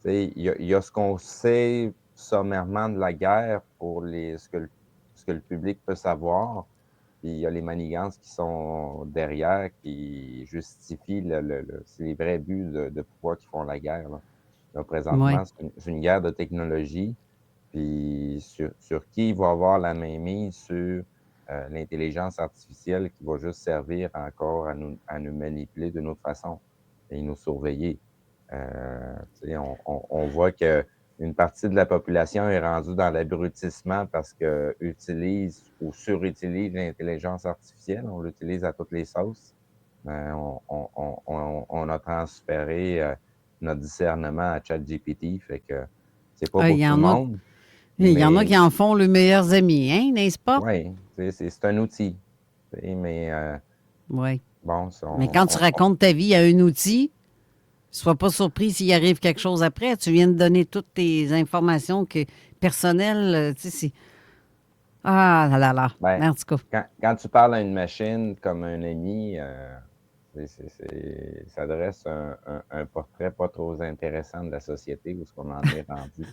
Il y a ce qu'on sait sommairement de la guerre pour ce que le public peut savoir. Puis il y a les manigances qui sont derrière, qui justifient c'est les vrais buts de pourquoi ils font la guerre. Là, présentement, c'est une guerre de technologie. Puis sur qui va avoir la mainmise sur l'intelligence artificielle qui va juste servir encore à nous manipuler d'une autre façon et nous surveiller. On voit qu'une partie de la population est rendue dans l'abrutissement parce qu'elle utilise ou surutilise l'intelligence artificielle. On l'utilise à toutes les sauces. On a transféré notre discernement à ChatGPT, fait que c'est pas pour tout le monde. Il y en a qui en font les meilleurs amis, hein, n'est-ce pas? Oui, c'est un outil. Mais bon, mais quand tu racontes ta vie à un outil, sois pas surpris s'il arrive quelque chose après. Tu viens de donner toutes tes informations personnelles. Ah là là. En tout cas. Quand tu parles à une machine comme un ami, ça dresse un portrait pas trop intéressant de la société où ce qu'on en est rendu.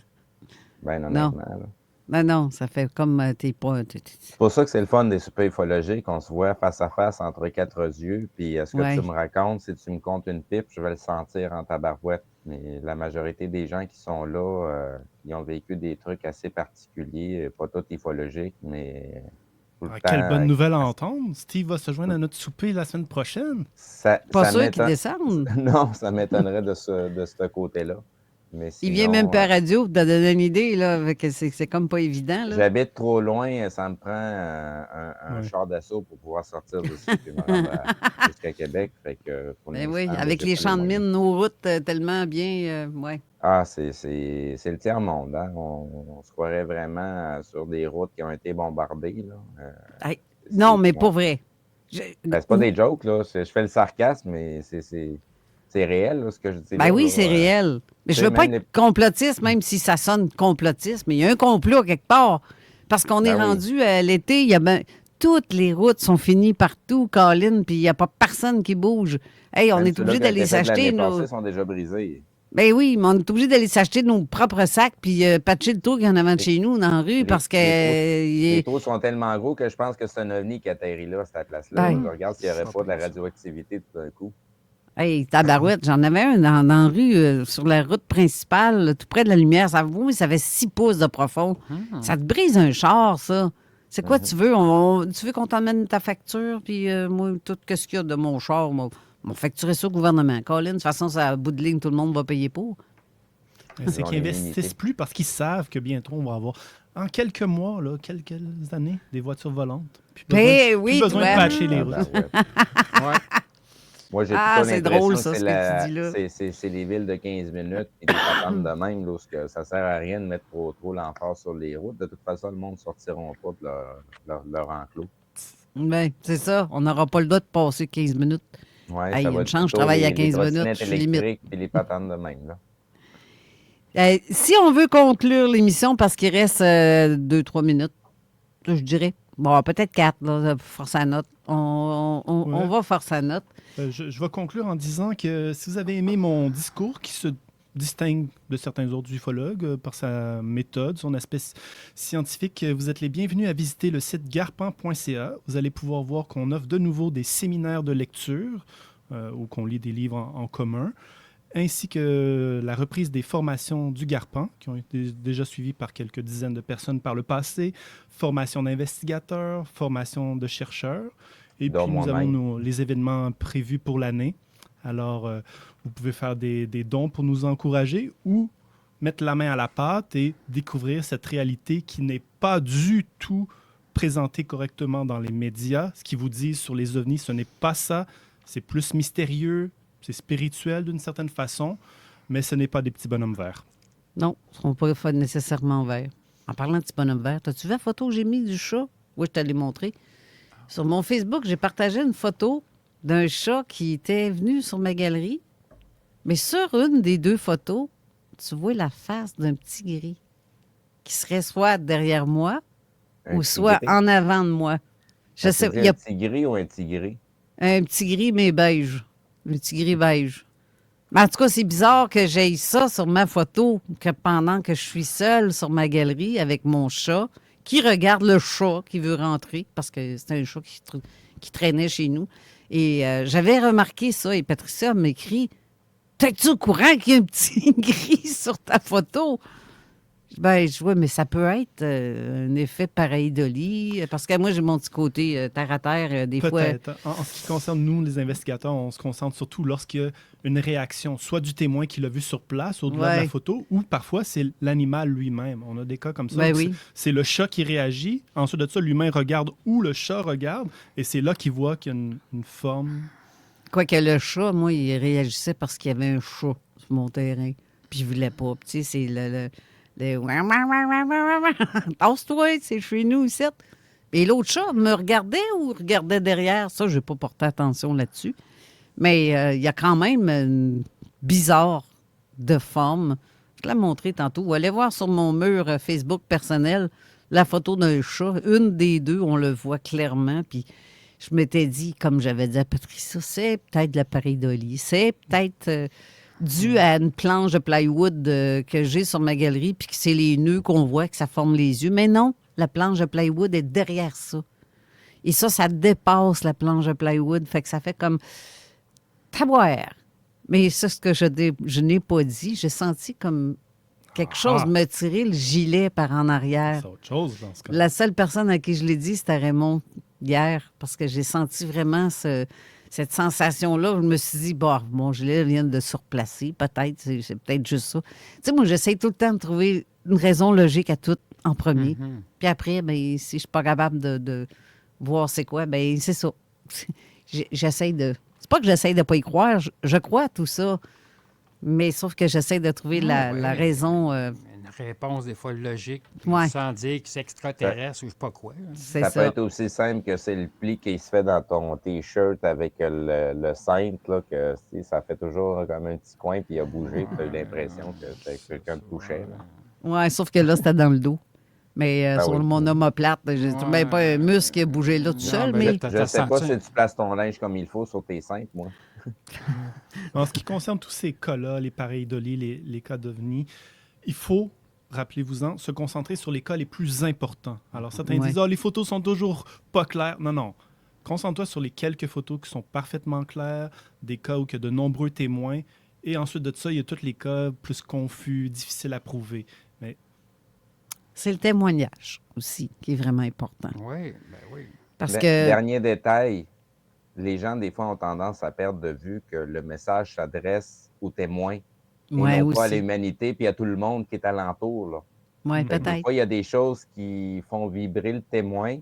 Ben honnêtement. Non, ça fait comme t'es pas. C'est pour ça que c'est le fun des soupers ufologiques, qu'on se voit face à face entre quatre yeux, puis ce que tu me racontes, si tu me comptes une pipe, je vais le sentir en tabarouette. Mais la majorité des gens qui sont là, ils ont vécu des trucs assez particuliers, pas tous ufologiques, mais tout le temps. Quelle bonne nouvelle à entendre. Steve va se joindre à notre souper la semaine prochaine. Pas sûr qu'il descende. Non, ça m'étonnerait de ce côté-là. Mais sinon, il vient même pas à la radio pour te donner une idée, là, c'est comme pas évident. Là. J'habite trop loin, ça me prend un char d'assaut pour pouvoir sortir d'ici et me rendre jusqu'à Québec. Fait que oui, avec les champs de mine, nos routes tellement bien, Ah, c'est le tiers-monde. Hein? On se croirait vraiment sur des routes qui ont été bombardées. Là. Non, mais pas vrai. C'est pas des jokes, là. Je fais le sarcasme, mais c'est réel, là, ce que je dis. Oui, c'est réel. Mais je veux pas être complotiste, même si ça sonne complotiste, mais il y a un complot quelque part. Parce qu'on est rendu à l'été, toutes les routes sont finies partout, Colin, puis il n'y a pas personne qui bouge. Hey, on est obligé d'aller s'acheter nos... sont déjà brisés. Ben oui, mais on est obligé d'aller s'acheter nos propres sacs puis patcher le trou qu'il y en a de chez nous dans la rue parce que... Les trous sont tellement gros que je pense que c'est un ovni qui atterrit là, à cette place-là. Je regarde s'il n'y aurait pas de la radioactivité tout d'un coup. Hey, tabarouette, j'en avais un dans la rue, sur la route principale, là, tout près de la lumière. Ça fait 6 pouces de profond. Ça te brise un char, ça. C'est quoi tu veux? Tu veux qu'on t'emmène ta facture, puis moi, tout ce qu'il y a de mon char, m'ont facturé ça au gouvernement. Colin, de toute façon, c'est à bout de ligne, tout le monde va payer pour. C'est qu'ils n'investissent plus parce qu'ils savent que bientôt, on va avoir, en quelques mois, là, quelques années, des voitures volantes. Plus besoin de patcher les routes. Moi, j'ai c'est drôle, ça, ce que tu dis là. C'est les villes de 15 minutes et des patentes de même, là, que ça sert à rien de mettre trop l'emphase sur les routes. De toute façon, le monde ne sortiront pas de leur enclos. Bien, c'est ça. On n'aura pas le droit de passer 15 minutes. Oui, ça va je travaille à 15 minutes. Je suis limite. Et les patentes de même, là. Si on veut conclure l'émission, parce qu'il reste 2-3 minutes, je dirais. Bon, peut-être 4, là, force à note. On va force à note. Je vais conclure en disant que si vous avez aimé mon discours qui se distingue de certains autres ufologues par sa méthode, son aspect scientifique, vous êtes les bienvenus à visiter le site garpan.ca. Vous allez pouvoir voir qu'on offre de nouveau des séminaires de lecture où qu'on lit des livres en commun, ainsi que la reprise des formations du Garpan, qui ont été déjà suivies par quelques dizaines de personnes par le passé, formation d'investigateurs, formation de chercheurs, et puis nous avons les événements prévus pour l'année. Alors, vous pouvez faire des dons pour nous encourager ou mettre la main à la pâte et découvrir cette réalité qui n'est pas du tout présentée correctement dans les médias. Ce qu'ils vous disent sur les ovnis, ce n'est pas ça. C'est plus mystérieux, c'est spirituel d'une certaine façon, mais ce n'est pas des petits bonhommes verts. Non, ils ne sont pas nécessairement verts. En parlant de petits bonhommes verts, as-tu vu la photo que j'ai mise du chat? Oui, je t'allais montrer. Sur mon Facebook, j'ai partagé une photo d'un chat qui était venu sur ma galerie. Mais sur une des 2 photos, tu vois la face d'un petit gris qui serait soit derrière moi ou soit en avant de moi. Je sais, il y a un petit gris ou un petit gris? Un petit gris, mais beige. Un petit gris beige. Mais en tout cas, c'est bizarre que j'aie ça sur ma photo, que pendant que je suis seule sur ma galerie avec mon chat, qui regarde le chat qui veut rentrer, parce que c'est un chat qui traînait chez nous. Et j'avais remarqué ça, et Patricia m'écrit « T'es-tu au courant qu'il y a un petit gris sur ta photo? » Ben, je vois, mais ça peut être un effet pareidolie, parce que moi, j'ai mon petit côté terre à terre, des fois. Peut-être. En ce qui concerne nous, les investigateurs, on se concentre surtout lorsqu'il y a une réaction, soit du témoin qui l'a vu sur place, au-delà de la photo, ou parfois c'est l'animal lui-même. On a des cas comme ça. Ben oui. C'est le chat qui réagit. Ensuite de ça, l'humain regarde où le chat regarde, et c'est là qu'il voit qu'il y a une forme. Quoique le chat, moi, il réagissait parce qu'il y avait un chat sur mon terrain, puis je voulais pas. Tu sais, c'est le tasse-toi, c'est chez nous ici. Et l'autre chat me regardait ou regardait derrière. Ça, je n'ai pas porté attention là-dessus. Mais il y a quand même une bizarre de forme. Je te l'ai montré tantôt. Allez voir sur mon mur Facebook personnel la photo d'un chat. Une des 2, on le voit clairement. Puis je m'étais dit, comme j'avais dit à Patricia, c'est peut-être de la pareidolie. C'est peut-être dû à une planche de plywood que j'ai sur ma galerie, puis que c'est les nœuds qu'on voit, que ça forme les yeux. Mais non, la planche de plywood est derrière ça. Et ça dépasse la planche de plywood. Fait que ça fait comme taboire. Mais c'est ce que je n'ai pas dit. J'ai senti comme quelque chose me tirer le gilet par en arrière. C'est autre chose dans ce cas. La seule personne à qui je l'ai dit, c'était Raymond hier, parce que j'ai senti vraiment cette sensation-là. Je me suis dit, mon gilet vient de se replacer, peut-être, c'est peut-être juste ça. Tu sais, moi, j'essaie tout le temps de trouver une raison logique à tout en premier. Puis après, ben, si je suis pas capable de voir c'est quoi, ben c'est ça. J'essaie de... C'est pas que j'essaie de pas y croire, je crois à tout ça, mais sauf que j'essaie de trouver la raison... Une réponse, des fois, logique, Ouais. sans dire que c'est extraterrestre ou je sais pas quoi. Ça peut être aussi simple que c'est le pli qui se fait dans ton T-shirt avec le cintre, là, que ça fait toujours comme un petit coin, puis il a bougé, puis tu as eu l'impression que c'était quelqu'un de touché. Oui, sauf que là, c'était dans le dos. Mais sur mon omoplate, j'ai même pas un muscle qui a bougé là tout seul. Mais je sais pas si tu places ton linge comme il faut sur tes cintres, moi. En ce qui concerne tous ces cas-là, les pareidolies, les cas d'OVNI, il faut, rappelez-vous-en, se concentrer sur les cas les plus importants. Alors, certains disent, les photos sont toujours pas claires. Non. Concentre-toi sur les quelques photos qui sont parfaitement claires, des cas où il y a de nombreux témoins. Et ensuite de ça, il y a tous les cas plus confus, difficiles à prouver. Mais c'est le témoignage aussi qui est vraiment important. Oui. Parce que... Dernier détail, les gens, des fois, ont tendance à perdre de vue que le message s'adresse aux témoins. Et non pas à l'humanité puis à tout le monde qui est alentour. Oui, peut-être. Des fois, il y a des choses qui font vibrer le témoin,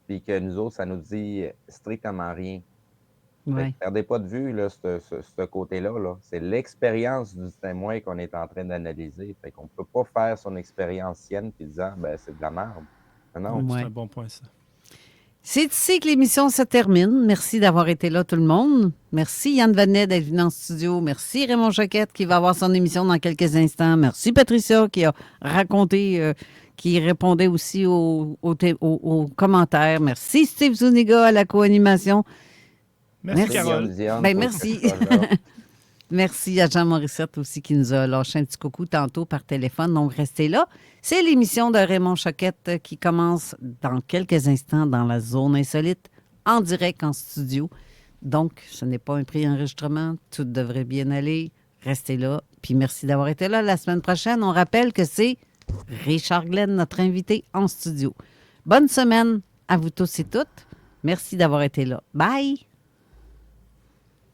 puis que nous autres, ça nous dit strictement rien. Ouais. Perdez pas de vue là, ce côté-là. Là. C'est l'expérience du témoin qu'on est en train d'analyser. Fait qu'on peut pas faire son expérience sienne puis dire c'est de la merde. Non. C'est un bon point, ça. C'est ici que l'émission se termine. Merci d'avoir été là, tout le monde. Merci Yann Vanet d'être venu en studio. Merci Raymond Choquette qui va avoir son émission dans quelques instants. Merci Patricia qui a raconté, qui répondait aussi aux commentaires. Merci Steve Zuniga à la co-animation. Merci Carole. Ben, merci. Merci à Jean Morissette aussi qui nous a lâché un petit coucou tantôt par téléphone. Donc, restez là. C'est l'émission de Raymond Choquette qui commence dans quelques instants dans la zone insolite, en direct en studio. Donc, ce n'est pas un pré-enregistrement. Tout devrait bien aller. Restez là. Puis merci d'avoir été là. La semaine prochaine, on rappelle que c'est Richard Glenn, notre invité en studio. Bonne semaine à vous tous et toutes. Merci d'avoir été là. Bye!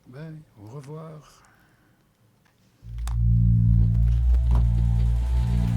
Bye. Au revoir.